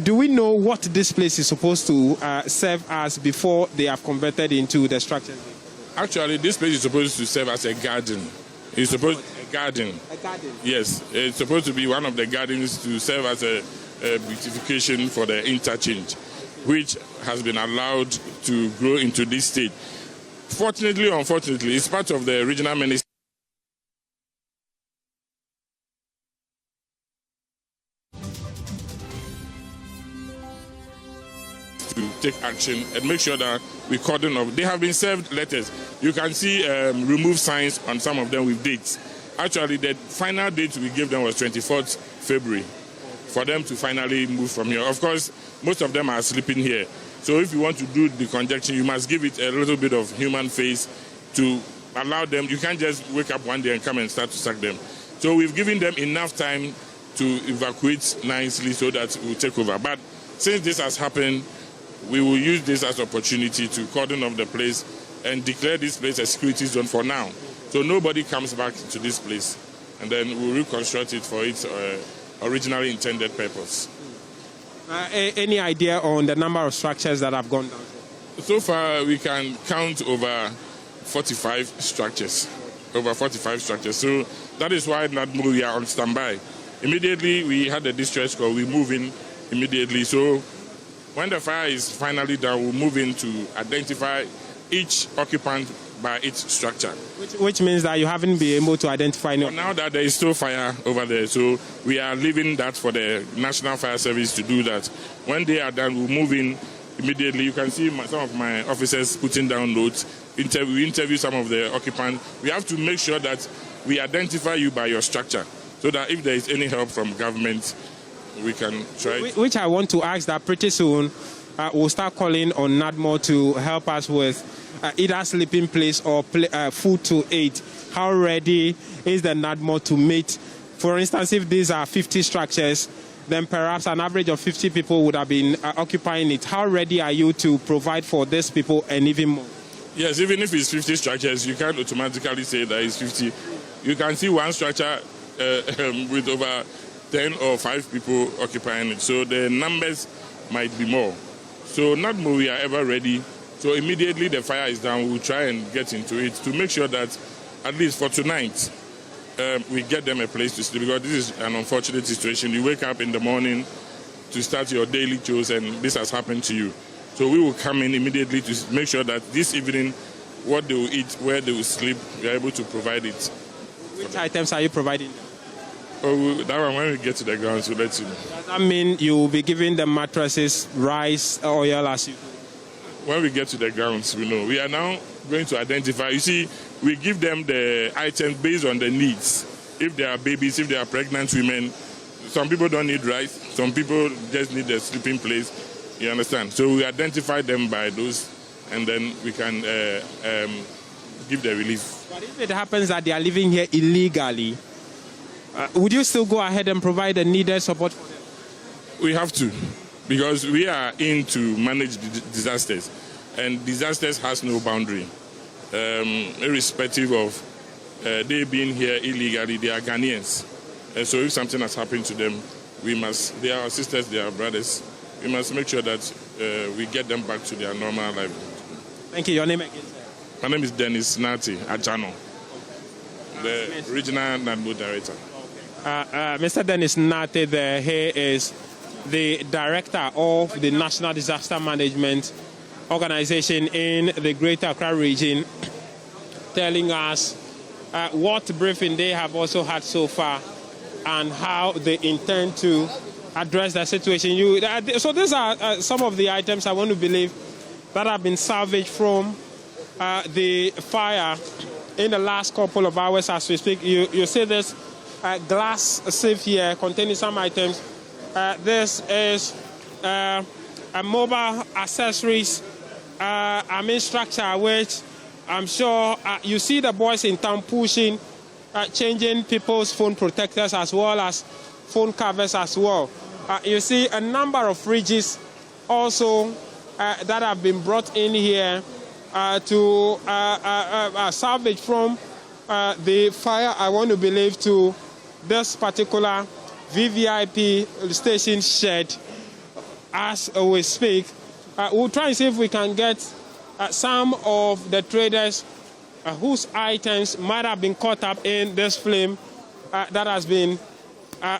Do we know what this place is supposed to serve as before they have converted into the structure? Actually, this place is supposed to serve as a garden. It's supposed a garden. A garden. Yes, it's supposed to be one of the gardens to serve as a beautification for the interchange, which has been allowed to grow into this stage. Fortunately or unfortunately, it's part of the regional ministry to take action and make sure that we cordon off. They have been served letters. You can see remove signs on some of them with dates. Actually, the final date we gave them was 24th February for them to finally move from here. Of course, most of them are sleeping here. So if you want to do the conjunction, you must give it a little bit of human face to allow them. You can't just wake up one day and come and start to sack them. So we've given them enough time to evacuate nicely so that we'll take over. But since this has happened, we will use this as an opportunity to cordon off the place and declare this place a security zone for now. So nobody comes back to this place. And then we'll reconstruct it for its originally intended purpose. Any idea on the number of structures that have gone down? So far, we can count over 45 structures. Over 45 structures. So that is why NADMO, we are on standby. Immediately, we had a distress call. We move in immediately. So when the fire is finally done, we'll move in to identify each occupant by its structure. Which means that you haven't been able to identify anyone. Now that there is still fire over there, so we are leaving that for the National Fire Service to do that. When they are done, we'll move in immediately. You can see some of my officers putting down notes. We interview some of the occupants. We have to make sure that we identify you by your structure so that if there is any help from government, we can try. Which I want to ask that pretty soon we'll start calling on NADMO to help us with either sleeping place or food to eat. How ready is the NADMO to meet? For instance, if these are 50 structures, then perhaps an average of 50 people would have been occupying it. How ready are you to provide for these people and even more? Yes, even if it's 50 structures, you can't automatically say that it's 50. You can see one structure with over 10 or 5 people occupying it. So the numbers might be more. So NADMO, we are ever ready. So immediately the fire is down, we'll try and get into it to make sure that at least for tonight, we get them a place to sleep, because this is an unfortunate situation. You wake up in the morning to start your daily chores and this has happened to you. So we will come in immediately to make sure that this evening, what they will eat, where they will sleep, we are able to provide it. Which items are you providing? Oh, that one, when we get to the ground, we'll let you know. Does that mean you will be giving them mattresses, rice, oil as you do? When we get to the grounds, we know. We are now going to identify. You see, we give them the items based on the needs. If they are babies, if they are pregnant women, some people don't need rice. Some people just need a sleeping place. You understand? So we identify them by those, and then we can give the relief. But if it happens that they are living here illegally, would you still go ahead and provide the needed support for them? We have to, because we are in to manage disasters, and disasters has no boundary. Irrespective of they being here illegally, they are Ghanaians. And so if something has happened to them, they are our sisters, they are our brothers. We must make sure that we get them back to their normal life. Thank you. Your name again, sir? My name is Dennis Nati Ajano, the regional NADMO director. Mr. Dennis Nati, he is the director of the National Disaster Management Organization in the Greater Accra region, telling us what briefing they have also had so far and how they intend to address the situation. So these are some of the items I want to believe that have been salvaged from the fire in the last couple of hours as we speak. You see this glass safe here containing some items. This is a mobile accessories structure, which I'm sure you see the boys in town pushing, changing people's phone protectors as well as phone covers as well. You see a number of fridges also that have been brought in here to salvage from the fire, I want to believe, to this particular VVIP station shed as we speak. We'll try and see if we can get some of the traders whose items might have been caught up in this flame that has been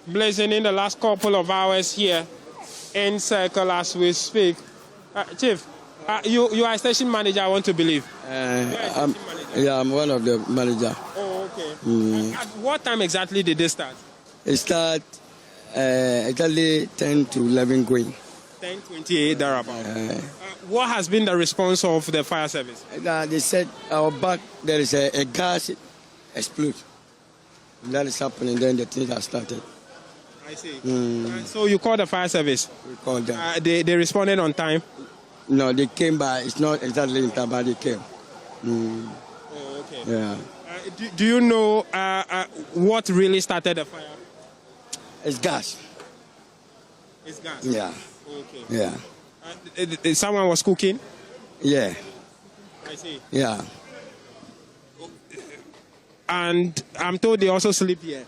blazing in the last couple of hours here in Circle as we speak. Chief, you are a station manager, I want to believe. I'm one of the manager. Oh, okay. At what time exactly did this start? It started exactly 10 to 11 going. 10:28 thereabout. What has been the response of the fire service? They said our back there is a gas explode. That is happening, then the things have started. I see. So you called the fire service? We called them. They responded on time? No, they came by. It's not exactly in time, but they came. Oh, okay. Yeah. Do you know what really started the fire? It's gas. It's gas? Yeah. Okay. Yeah. Someone was cooking? Yeah. I see. Yeah. And I'm told they also sleep here?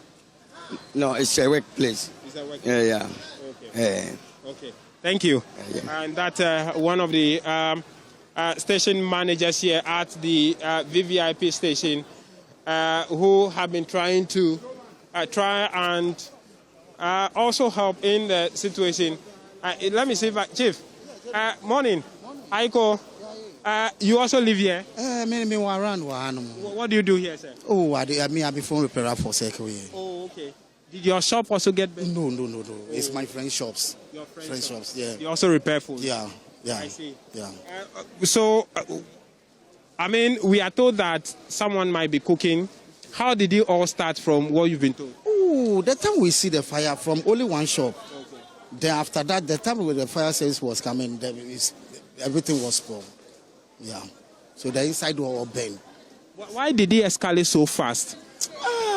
No, it's a workplace. It's a workplace? Yeah. Okay. Yeah. Okay. Thank you. Yeah. And that's one of the station managers here at the VVIP station who have been trying to also help in the situation. Let me see if Chief. Morning. Aiko. You also live here? Me around. What do you do here, sir? Oh, I be phone repairer for Circle. Oh, okay. Did your shop also get burned? No. It's my friend's shops. Your friend's shops, yeah. You also repair food? Yeah. I see. Yeah. So, we are told that someone might be cooking. How did you all start from what you've been told? Oh, the time we see the fire from only one shop. Okay. Then after that, the time when the fire service was coming, everything was spoiled. Yeah. So the inside were all burned. Why did it escalate so fast?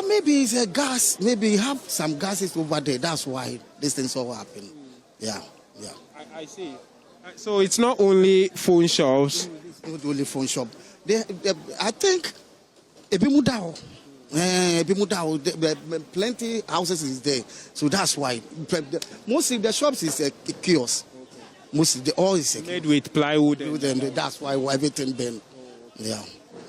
Maybe it's a gas. Maybe you have some gases over there. That's why these things all happen. Yeah. I see. So it's not only phone shops. It's not only phone shop. I think Plenty houses is there, so that's why. Mostly the shops is a kiosk. Mostly all is made with plywood. And that's why everything been. Yeah.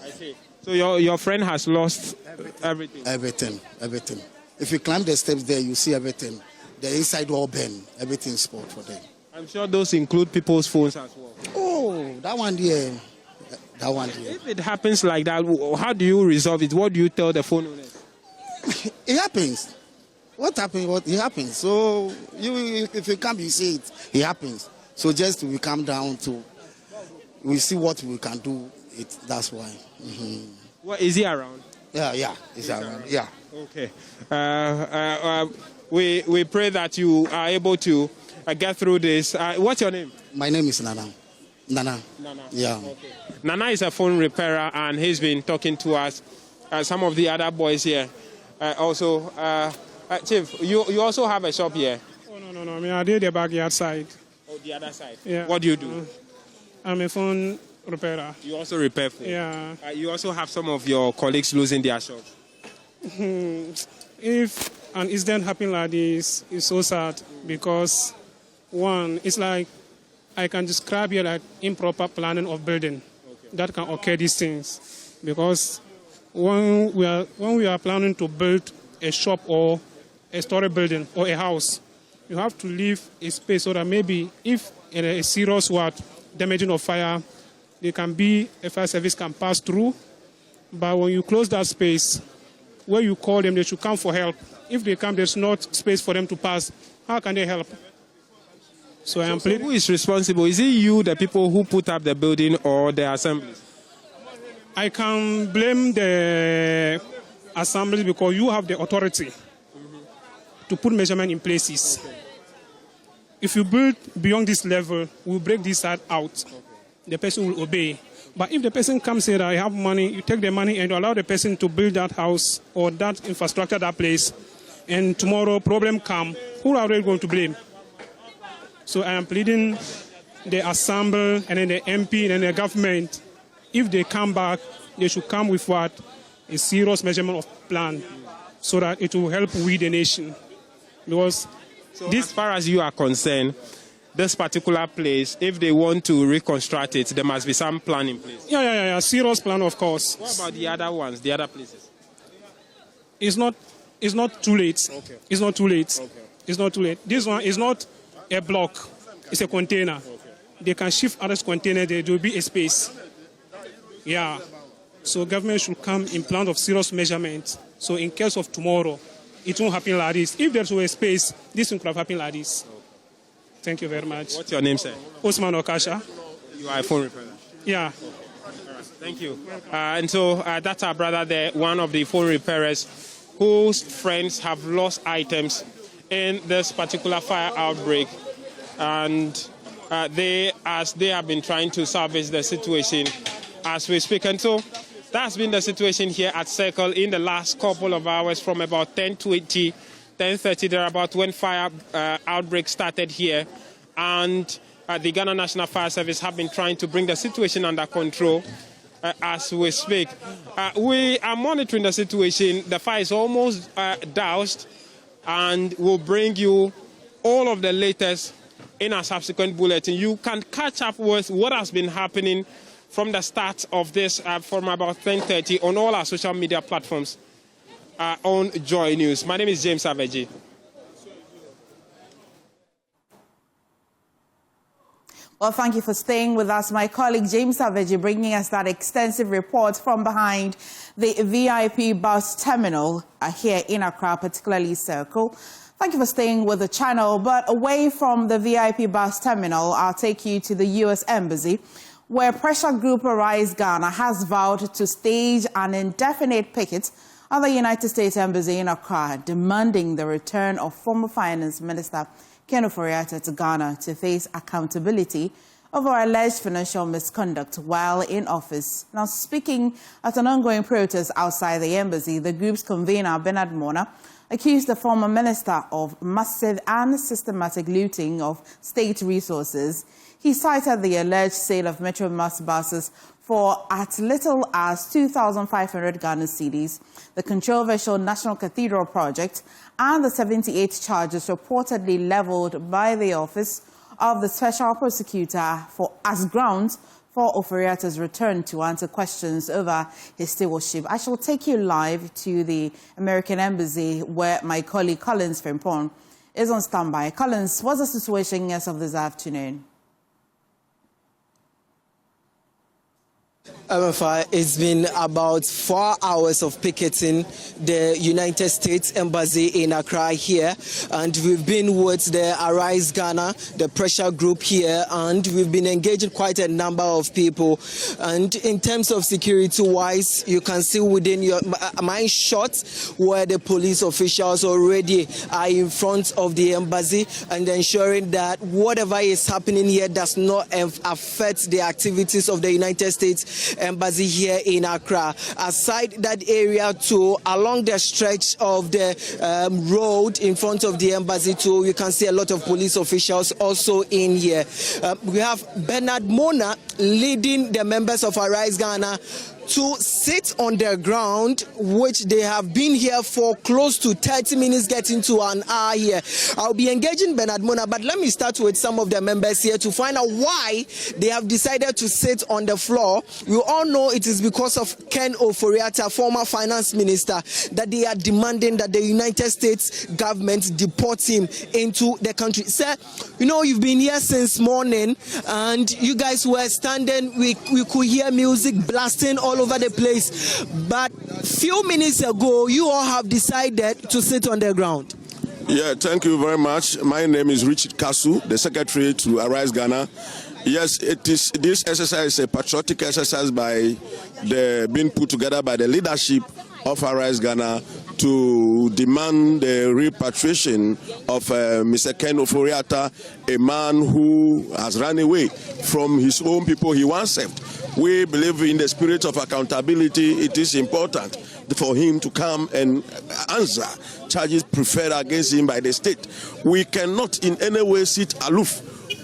I see. So your friend has lost everything. Everything. If you climb the steps there, you see everything. The inside all bent. Everything is spoiled for them. I'm sure those include people's phones as well. Oh, that one there. That one there. If it happens like that, how do you resolve it? What do you tell the phone owners? It happens. What happens? It happens. So if you come, you see it. It happens. So just we come down we see what we can do. That's why. Mm-hmm. What is he around? Yeah, he's around. Yeah. Okay. We pray that you are able to get through this. What's your name? My name is Nana. Nana. Yeah. Okay. Nana is a phone repairer, and he's been talking to us. Some of the other boys here. Also, Chief, you also have a shop here? Oh, no. I mean, I did the backyard side. Oh, the other side? Yeah. What do you do? I'm a phone repairer. You also repair phones? Yeah. You also have some of your colleagues losing their shops? If an incident happen like this, it's so sad because, one, it's like I can describe here like improper planning of building. Okay. That can occur these things because when we are planning to build a shop or a storage building or a house, you have to leave a space so that maybe if a serious damaging of fire, a fire service can pass through. But when you close that space, where you call them, they should come for help. If they come, there's not space for them to pass. How can they help? So who is responsible? Is it you, the people who put up the building, or the assemblies? I can blame the assembly because you have the authority to put measurement in places. Okay. If you build beyond this level, we'll break this side out. Okay. The person will obey. But if the person comes here, I have money, you take the money and you allow the person to build that house or that infrastructure, that place, and tomorrow problem come, who are we going to blame? So I am pleading the assembly and then the MP and the government, if they come back, they should come with what? A serious measurement of plan so that it will help we the nation. Because as far as you are concerned, this particular place, if they want to reconstruct it, there must be some plan in place. Yeah. Serious plan, of course. What about the other ones, the other places? It's not too late. Okay. It's not too late. Okay. It's not too late. This one is not a block. It's a container. Okay. They can shift others container. There will be a space. Yeah. So government should come in plan of serious measurement. So in case of tomorrow, it won't happen like this. If there's a space, this will have happened like this. Thank you very much. What's your name, sir? Osman Okasha. You are a phone repairer? Yeah. Thank you. And so that's our brother there, one of the phone repairers whose friends have lost items in this particular fire outbreak. And they have been trying to salvage the situation as we speak. And so that's been the situation here at Circle in the last couple of hours from about 10:20, 10:30 thereabout when fire outbreak started here. And the Ghana National Fire Service have been trying to bring the situation under control as we speak. We are monitoring the situation. The fire is almost doused, and we'll bring you all of the latest in a subsequent bulletin. You can catch up with what has been happening from the start of this from about 10:30 on all our social media platforms on Joy News. My name is James Savage. Well, thank you for staying with us. My colleague James Savage bringing us that extensive report from behind the VIP bus terminal here in Accra, particularly Circle. Thank you for staying with the channel. But away from the VIP bus terminal, I'll take you to the U.S. Embassy, where pressure group Arise Ghana has vowed to stage an indefinite picket at the United States Embassy in Accra, demanding the return of former Finance Minister Ken Ofori-Atta to Ghana to face accountability over alleged financial misconduct while in office. Now, speaking at an ongoing protest outside the embassy, the group's convener, Bernard Mona, accused the former minister of massive and systematic looting of state resources. He cited the alleged sale of Metro Mass buses for as little as 2,500 Ghana cedis, the controversial National Cathedral project, and the 78 charges reportedly leveled by the Office of the Special Prosecutor as grounds for Ofori-Atta's return to answer questions over his stewardship. I shall take you live to the American Embassy, where my colleague Collins Frimpong is on standby. Collins, what's the situation as of this afternoon? It's been about 4 hours of picketing the United States Embassy in Accra here, and we've been with the Arise Ghana, the pressure group here, and we've been engaging quite a number of people. And in terms of security-wise, you can see within your mind shots where the police officials already are in front of the embassy and ensuring that whatever is happening here does not affect the activities of the United States Embassy here in Accra. Aside that area too, along the stretch of the road in front of the embassy too, you can see a lot of police officials also in here. We have Bernard Mona leading the members of Arise Ghana to sit on the ground, which they have been here for close to 30 minutes, getting to an hour here. I'll be engaging Bernard Mona, but let me start with some of the members here to find out why they have decided to sit on the floor. We all know it is because of Ken Ofori-Atta, former finance minister, that they are demanding that the United States government deport him into the country. Sir, you know, you've been here since morning, and you guys were standing, we could hear music blasting all over the place, but few minutes ago you all have decided to sit on the ground. Yeah, thank you very much. My name is Richard Kasu, the secretary to Arise Ghana. Yes, this exercise is a patriotic exercise being put together by the leadership of Arise Ghana to demand the repatriation of Mr. Ken Ofori-Atta, a man who has run away from his own people he once served. We believe in the spirit of accountability. It is important for him to come and answer charges preferred against him by the state. We cannot in any way sit aloof.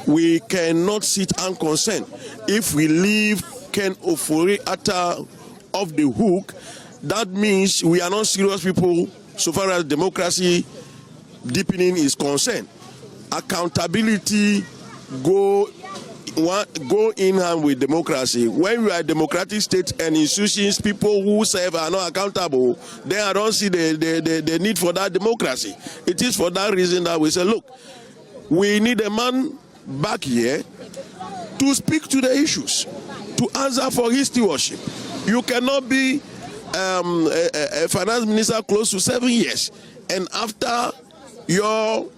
We cannot sit unconcerned. If we leave Ken Ofori-Atta off the hook, that means we are not serious people so far as democracy deepening is concerned. Accountability go in hand with democracy. When we are a democratic state and institutions, people who serve are not accountable, then I don't see the need for that democracy. It is for that reason that we say, look, we need a man back here to speak to the issues, to answer for his stewardship. You cannot be a finance minister close to 7 years, and after your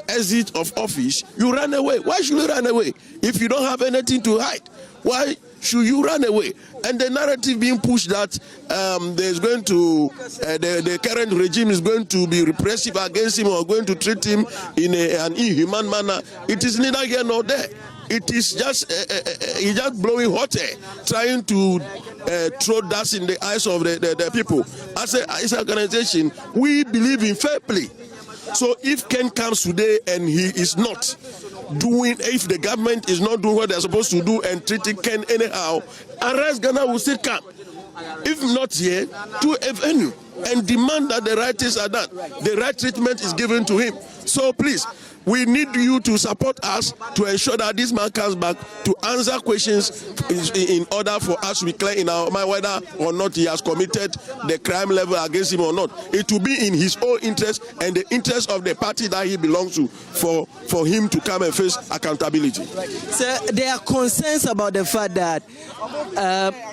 exit of office, you run away. Why should you run away? If you don't have anything to hide, why should you run away? And the narrative being pushed that there's going to, the current regime is going to be repressive against him or going to treat him in an inhuman manner, it is neither here nor there. It is just, he's just blowing hot air, trying to throw dust in the eyes of the people. As an organization, we believe in fair play. So if Ken comes today and he is not doing, if the government is not doing what they're supposed to do and treating Ken anyhow, Arise Ghana will still come. If not here, to a venue and demand that the right things are done. The right treatment is given to him. So please, we need you to support us to ensure that this man comes back to answer questions in order for us to be clear in our mind whether or not he has committed the crime level against him or not. It will be in his own interest and the interest of the party that he belongs to for him to come and face accountability. Sir, there are concerns about the fact that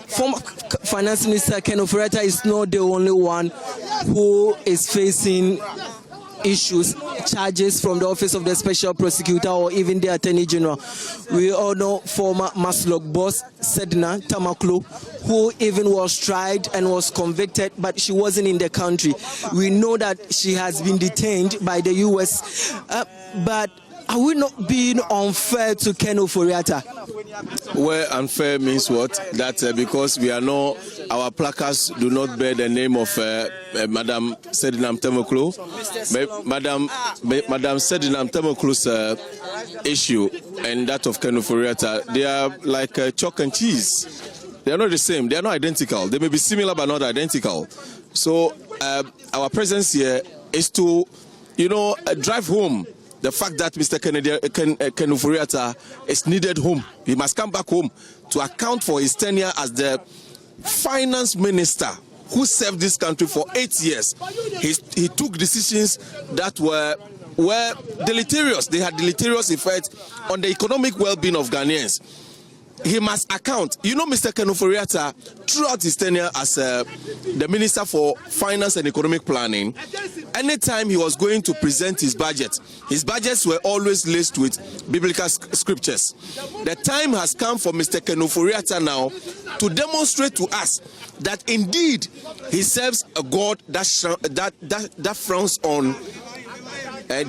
former Finance Minister Ken Ofori-Atta is not the only one who is facing issues, charges from the Office of the Special Prosecutor or even the Attorney General. We all know former Maslok boss Sedna Tamaklo, who even was tried and was convicted, but she wasn't in the country. We know that she has been detained by the U.S., but are we not being unfair to Ken Ofori-Atta? Well, unfair means what? That because we are not, our placards do not bear the name of Madam Sedinam Temoklo. Madam Sedinam Temoklo's issue and that of Ken Ofori-Atta, they are like chalk and cheese. They are not the same. They are not identical. They may be similar but not identical. So our presence here is to, drive home the fact that Mr. Ken Ofori-Atta is needed home. He must come back home to account for his tenure as the finance minister who served this country for 8 years. He took decisions that were deleterious. They had deleterious effects on the economic well-being of Ghanaians. He must account. Mr. Ken Ofori-Atta, throughout his tenure as the Minister for Finance and Economic Planning, anytime he was going to present his budgets were always laced with biblical scriptures. The time has come for Mr. Ken Ofori-Atta now to demonstrate to us that indeed he serves a God that frowns on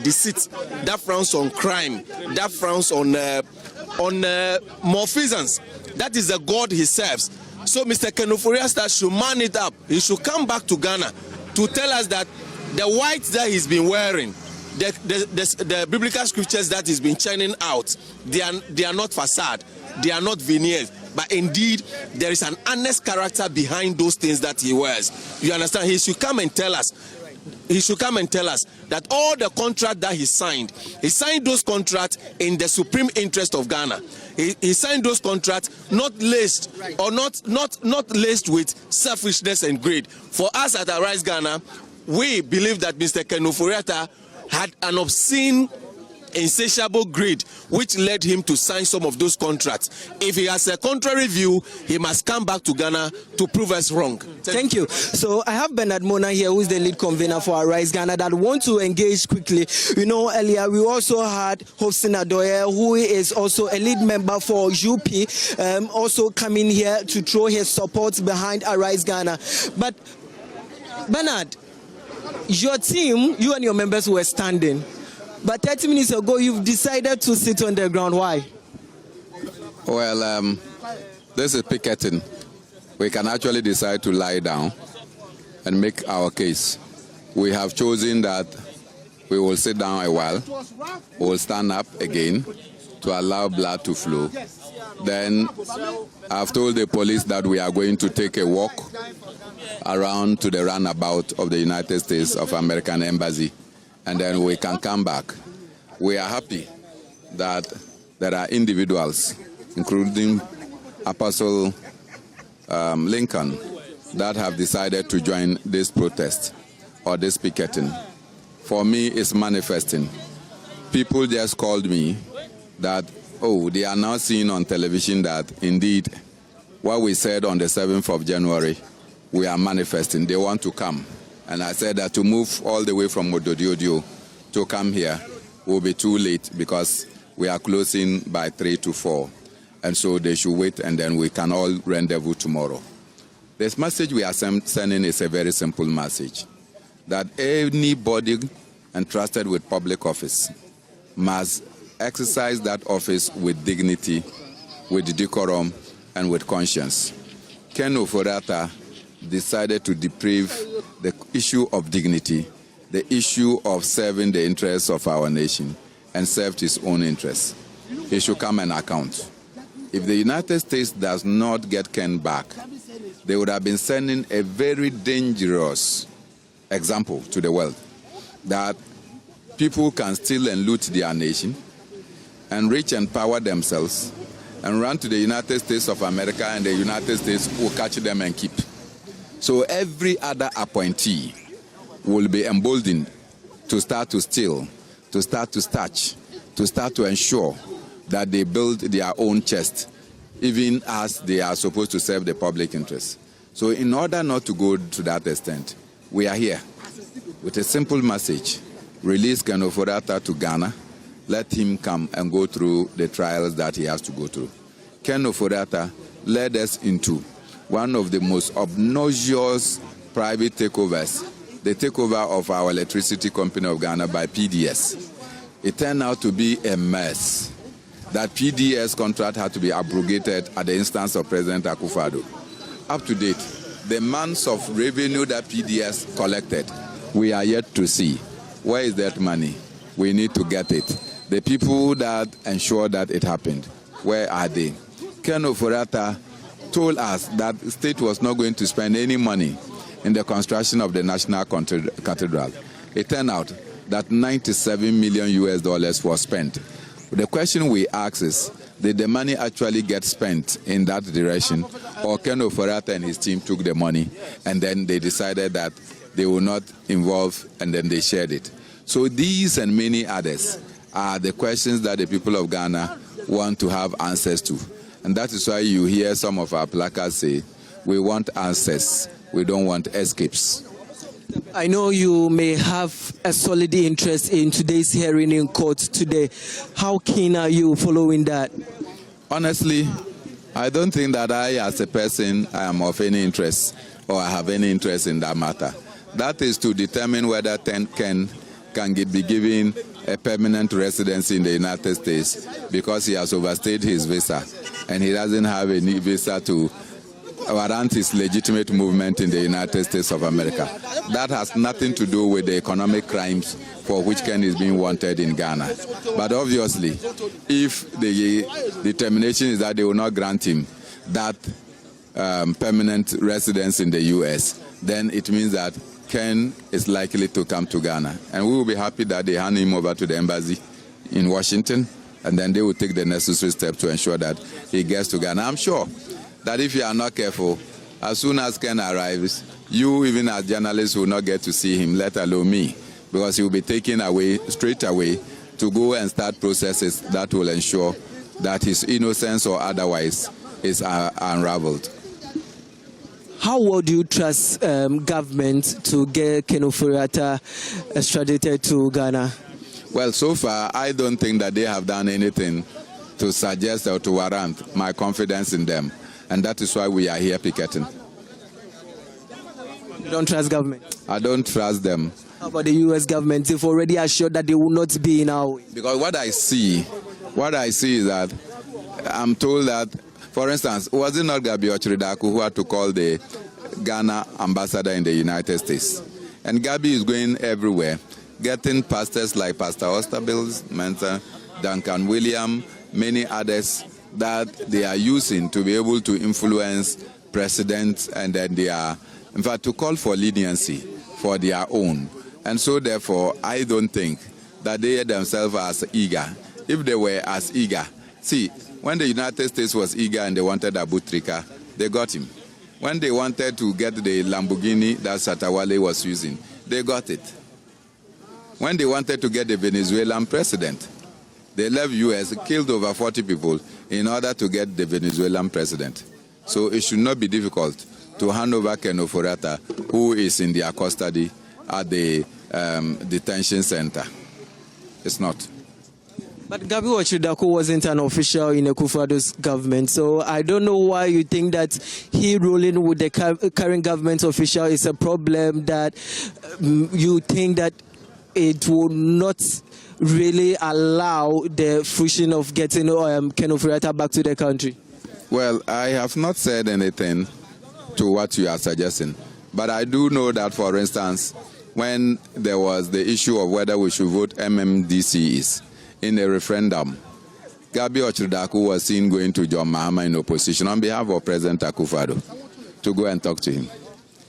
deceit, that frowns on crime, that frowns on malfeasance. That is the God he serves. So Mr. Ken Ofori-Atta should man it up. He should come back to Ghana to tell us that the white that he's been wearing, the biblical scriptures that he's been churning out, they are not facade, they are not veneers, but indeed there is an honest character behind those things that he wears. You understand? He should come and tell us. He should come and tell us that all the contract that he signed those contracts in the supreme interest of Ghana. He signed those contracts not laced or not laced with selfishness and greed. For us at Arise Ghana, we believe that Mr. Ken Ofori-Atta had an obscene, insatiable greed which led him to sign some of those contracts. If he has a contrary view, he must come back to Ghana to prove us wrong. Thank you. So I have Bernard Mona here, who is the lead convener for Arise Ghana, that want to engage quickly. Earlier we also had Hobson Adoye, who is also a lead member for UP, also coming here to throw his support behind Arise Ghana. But Bernard, your team, you and your members were standing. But 30 minutes ago, you've decided to sit on the ground. Why? Well, this is picketing. We can actually decide to lie down and make our case. We have chosen that we will sit down a while, we will stand up again to allow blood to flow. Then I've told the police that we are going to take a walk around to the runabout of the United States of American Embassy, and then we can come back. We are happy that there are individuals, including Apostle Lincoln, that have decided to join this protest or this picketing. For me, it's manifesting. People just called me that, they are now seeing on television that indeed what we said on the 7th of January, we are manifesting. They want to come. And I said that to move all the way from Ododiodio to come here will be too late because we are closing by 3 to 4. And so they should wait and then we can all rendezvous tomorrow. This message we are sending is a very simple message. That anybody entrusted with public office must exercise that office with dignity, with decorum, and with conscience. Ken Ofori-Atta decided to deprive the issue of dignity, the issue of serving the interests of our nation, and served his own interests. He should come and account. If the United States does not get Ken back, they would have been sending a very dangerous example to the world that people can steal and loot their nation and reach and power themselves and run to the United States of America, and the United States will catch them and keep. So every other appointee will be emboldened to start to steal, to start to starch, to start to ensure that they build their own chest, even as they are supposed to serve the public interest. So in order not to go to that extent, we are here with a simple message. Release Ken Ofori-Atta to Ghana. Let him come and go through the trials that he has to go through. Ken Ofori-Atta led us into one of the most obnoxious private takeovers, the takeover of our electricity company of Ghana by PDS. It turned out to be a mess. That PDS contract had to be abrogated at the instance of President Akufo-Addo. Up to date, the months of revenue that PDS collected, we are yet to see. Where is that money? We need to get it. The people that ensured that it happened, where are they? Ken Ofori-Atta told us that the state was not going to spend any money in the construction of the National Cathedral. It turned out that $97 million was spent. The question we ask is, did the money actually get spent in that direction, or Ken Ofori-Atta and his team took the money and then they decided that they will not involve and then they shared it? So these and many others are the questions that the people of Ghana want to have answers to. And that is why you hear some of our placards say, we want answers, we don't want escapes. I know you may have a solid interest in today's hearing in court today. How keen are you following that? Honestly, I don't think that I, as a person, am of any interest or I have any interest in that matter. That is to determine whether Ken can be given a permanent residency in the United States because he has overstayed his visa and he doesn't have any visa to warrant his legitimate movement in the United States of America. That has nothing to do with the economic crimes for which Ken is being wanted in Ghana. But obviously, if the determination is that they will not grant him that permanent residence in the U.S., then it means that Ken is likely to come to Ghana. And we will be happy that they hand him over to the embassy in Washington, and then they will take the necessary steps to ensure that he gets to Ghana. I'm sure that if you are not careful, as soon as Ken arrives, you, even as journalists, will not get to see him, let alone me, because he will be taken away, straight away, to go and start processes that will ensure that his innocence or otherwise is unraveled. How well do you trust government to get Ken Ofori-Atta extradited to Ghana? Well, so far, I don't think that they have done anything to suggest or to warrant my confidence in them. And that is why we are here picketing. You don't trust government? I don't trust them. How about the U.S. government? They've already assured that they will not be in our way. Because what I see is that I'm told that, for instance, was it not Gabi Ochiridaku who had to call the Ghana ambassador in the United States? And Gabi is going everywhere, getting pastors like Pastor Osterbills, Mentor, Duncan William, many others that they are using to be able to influence presidents, and then they are, in fact, to call for leniency for their own. And so, therefore, I don't think that they themselves are as eager. If they were as eager, see, when the United States was eager and they wanted Abu Trika, they got him. When they wanted to get the Lamborghini that Satawale was using, they got it. When they wanted to get the Venezuelan president, they left U.S., killed over 40 people in order to get the Venezuelan president. So it should not be difficult to hand over Ken Ofori-Atta, who is in their custody at the detention center. It's not. But Gabi Ochiridaku wasn't an official in Akufo-Addo's government, so I don't know why you think that he ruling with the current government official is a problem, that you think that it will not really allow the fruition of getting Ken Ofori-Atta back to the country? Well, I have not said anything to what you are suggesting, but I do know that, for instance, when there was the issue of whether we should vote MMDCs in a referendum, Gabi Ochiridaku was seen going to John Mahama in opposition on behalf of President Akufo-Addo to go and talk to him.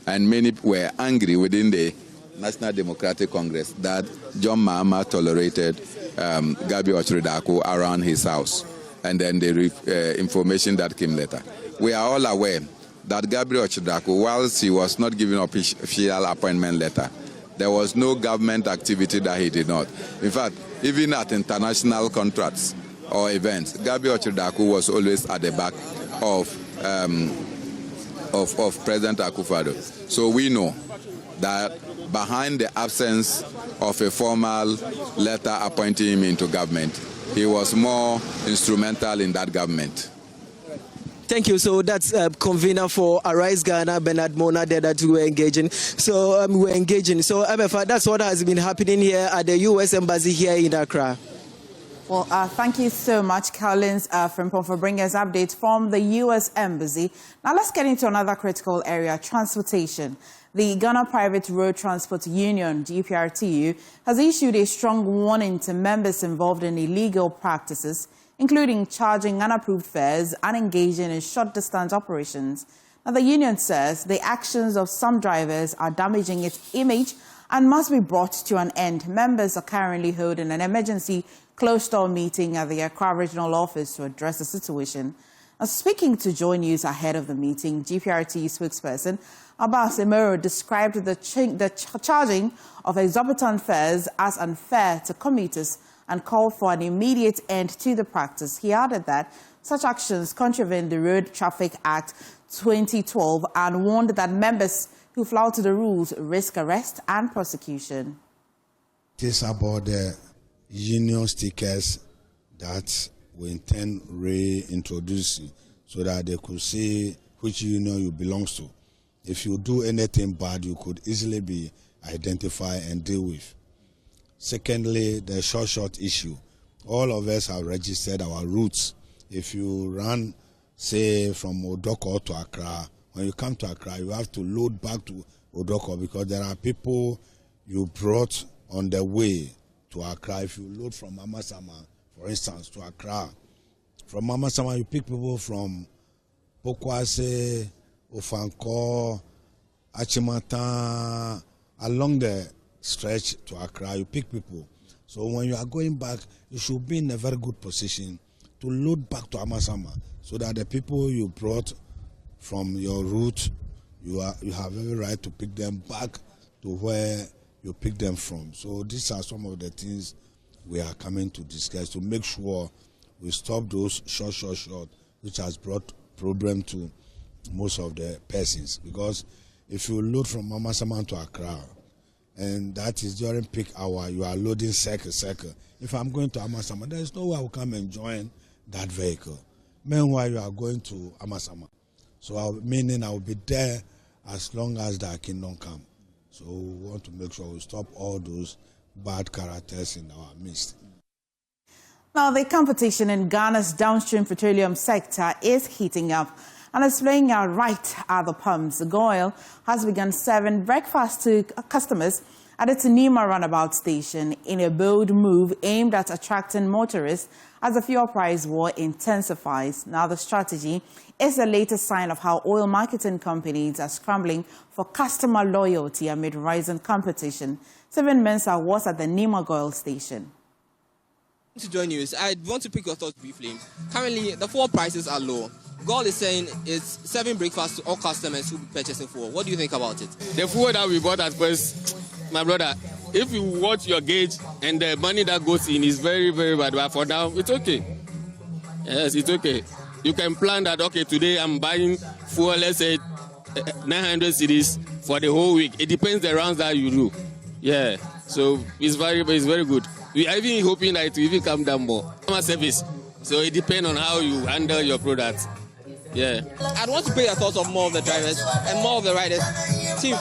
And many were angry within the National Democratic Congress that John Mahama tolerated Gabi Ochiridaku around his house, and then the information that came later. We are all aware that Gabi Ochiridaku, whilst he was not given an official appointment letter, there was no government activity that he did not. In fact, even at international contracts or events, Gabi Ochiridaku was always at the back of President Akufo-Addo. So we know that behind the absence of a formal letter appointing him into government, he was more instrumental in that government. Thank you. So that's convener for Arise Ghana, Bernard Mona, there that we were engaging. So we're engaging. So MFA, that's what has been happening here at the U.S. Embassy here in Accra. Well, thank you so much, Collins Frimpong, for bringing us updates from the U.S. Embassy. Now let's get into another critical area, transportation. The Ghana Private Road Transport Union, GPRTU, has issued a strong warning to members involved in illegal practices, including charging unapproved fares and engaging in short-distance operations. Now, the union says the actions of some drivers are damaging its image and must be brought to an end. Members are currently holding an emergency closed-door meeting at the Accra Regional Office to address the situation. Now, speaking to Joy News ahead of the meeting, GPRT spokesperson Abbas Emero described the charging of exorbitant fares as unfair to commuters and called for an immediate end to the practice. He added that such actions contravene the Road Traffic Act 2012 and warned that members who flout the rules risk arrest and prosecution. It is about the union stickers that we intend reintroducing so that they could see which union you belong to. If you do anything bad, you could easily be identified and deal with. Secondly, the short issue. All of us have registered our routes. If you run, say, from Odoko to Accra, when you come to Accra, you have to load back to Odoko because there are people you brought on the way to Accra. If you load from Amasama, for instance, to Accra, from Amasama you pick people from Pokwase, Ofanko, Achimata, along the stretch to Accra, you pick people. So when you are going back, you should be in a very good position to load back to Amasama so that the people you brought from your route, you have every right to pick them back to where you pick them from. So these are some of the things we are coming to discuss to make sure we stop those short, which has brought problem to most of the persons. Because if you load from Amasama to Accra, and that is during peak hour, you are loading circle. If I'm going to Amasama, there is no way I will come and join that vehicle. Meanwhile, you are going to Amasama. So meaning I will be there as long as the kingdom come. So we want to make sure we stop all those bad characters in our midst. Now, the competition in Ghana's downstream petroleum sector is heating up and is playing out right at the pumps. GOIL has begun serving breakfast to customers at its Nima roundabout station in a bold move aimed at attracting motorists as the fuel price war intensifies. Now, the strategy is the latest sign of how oil marketing companies are scrambling for customer loyalty amid rising competition. 7 Mensah was at the Nima GOIL station. To join news, I want to pick your thoughts briefly. Currently, the fuel prices are low. GOIL is saying it's serving breakfast to all customers who be purchasing fuel. What do you think about it? The fuel that we bought at first, my brother, if you watch your gauge and the money that goes in is very, very bad, but for now, it's okay. Yes, it's okay. You can plan that, okay, today I'm buying fuel, let's say 900 cedis for the whole week. It depends the rounds that you do. Yeah, so it's very good. We are even hoping that it will even come down more. Customer service, so it depends on how you handle your products. Yeah. I'd want to pay your thoughts of more of the drivers and more of the riders. Chief,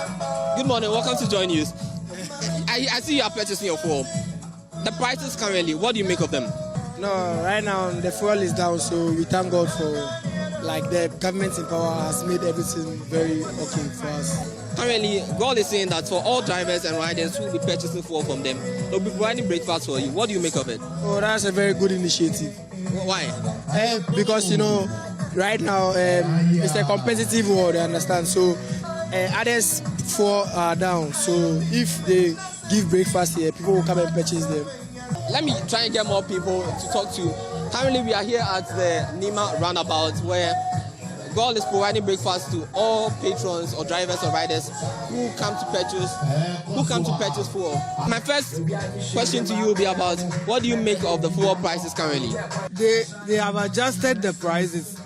good morning. Welcome to Joy News. I see you are purchasing your fuel. The prices currently, what do you make of them? No, right now the fuel is down, so we thank God for the government in power has made everything very okay for us. Currently, GOIL is saying that for all drivers and riders who will be purchasing fuel from them, they'll be providing breakfast for you. What do you make of it? Oh, that's a very good initiative. Why? Because, right now it's a competitive world, I understand. So others fuel are down. So if they give breakfast here, people will come and purchase them. Let me try and get more people to talk to. Currently, we are here at the Nima roundabout where GOIL is providing breakfast to all patrons or drivers or riders who come to purchase fuel. My first question to you will be about what do you make of the fuel prices currently? They have adjusted the prices,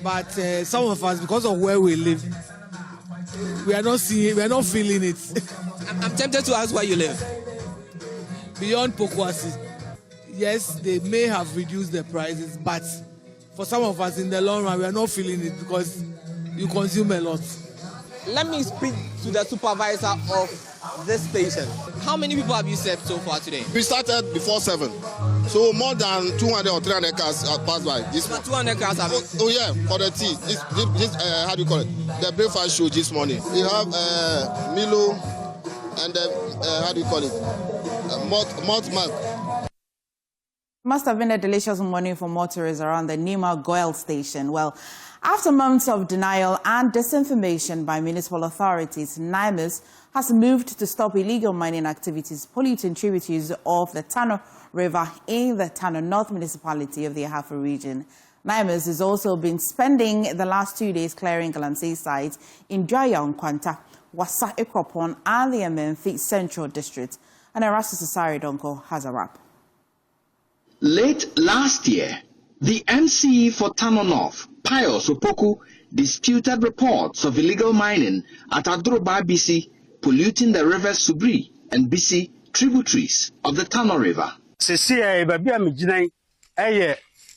but some of us, because of where we live, we are not feeling it. I'm tempted to ask where you live. Beyond Pokwasi. Yes, they may have reduced the prices, but for some of us in the long run, we are not feeling it because you consume a lot. Let me speak to the supervisor of this station. How many people have you served so far today? We started before 7. So more than 200 or 300 cars passed by. So 200 cars have been? Oh yeah, for the tea. This how do you call it? The breakfast show this morning. We have Milo and how do you call it? Malt milk. Must have been a delicious morning for motorists around the Nima Goel station. Well, after months of denial and disinformation by municipal authorities, NADMO has moved to stop illegal mining activities polluting tributaries of the Tano River in the Tano North municipality of the Ahafo region. NADMO has also been spending the last 2 days clearing Galamsey sites in Dwaya Nkwanta, Wasa Ekropon, and the Amenfi Central District. And Erastus Asari Donko has a wrap. Late last year, the MC for Tano North, Pius Opoku, disputed reports of illegal mining at Adroba BC, polluting the rivers Subri and BC tributaries of the Tano River.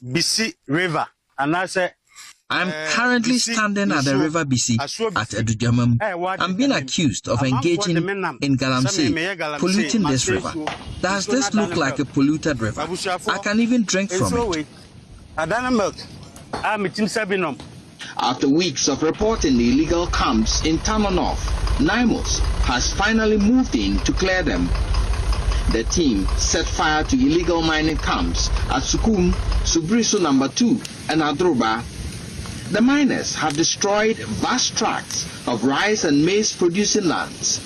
BC River, and I say, I'm currently standing at the River BC at Edujamam. I'm being accused of engaging in Galamsey, polluting this river. Does this look like a polluted river? I can even drink from it. After weeks of reporting the illegal camps in Tano North, NADMO has finally moved in to clear them. The team set fire to illegal mining camps at Sukum, Subriso No. 2, and Adroba. The miners have destroyed vast tracts of rice and maize producing lands.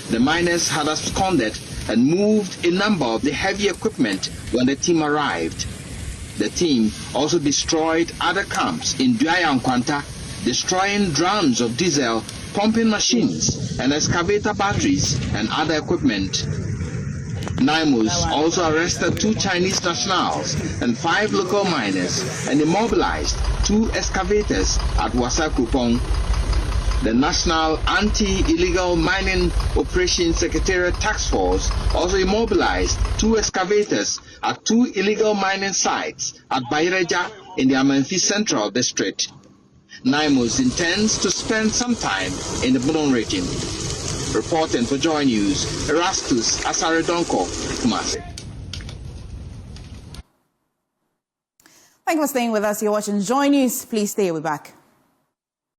The miners had absconded and moved a number of the heavy equipment when the team arrived. The team also destroyed other camps in Dwaya Nkwanta, destroying drums of diesel, pumping machines, and excavator batteries and other equipment. NADMO also arrested 2 Chinese nationals and 5 local miners and immobilized 2 excavators at Wasa Ekropon. The National Anti-Illegal Mining Operations Secretariat Task Force also immobilized 2 excavators at 2 illegal mining sites at Baireja in the Amenfi Central District. NADMO intends to spend some time in the Bodon region. Reporting for Joy News, Erastus Asaredonko, Kumasi. Thank you for staying with us. You're watching Joy News. Please stay. We'll be back.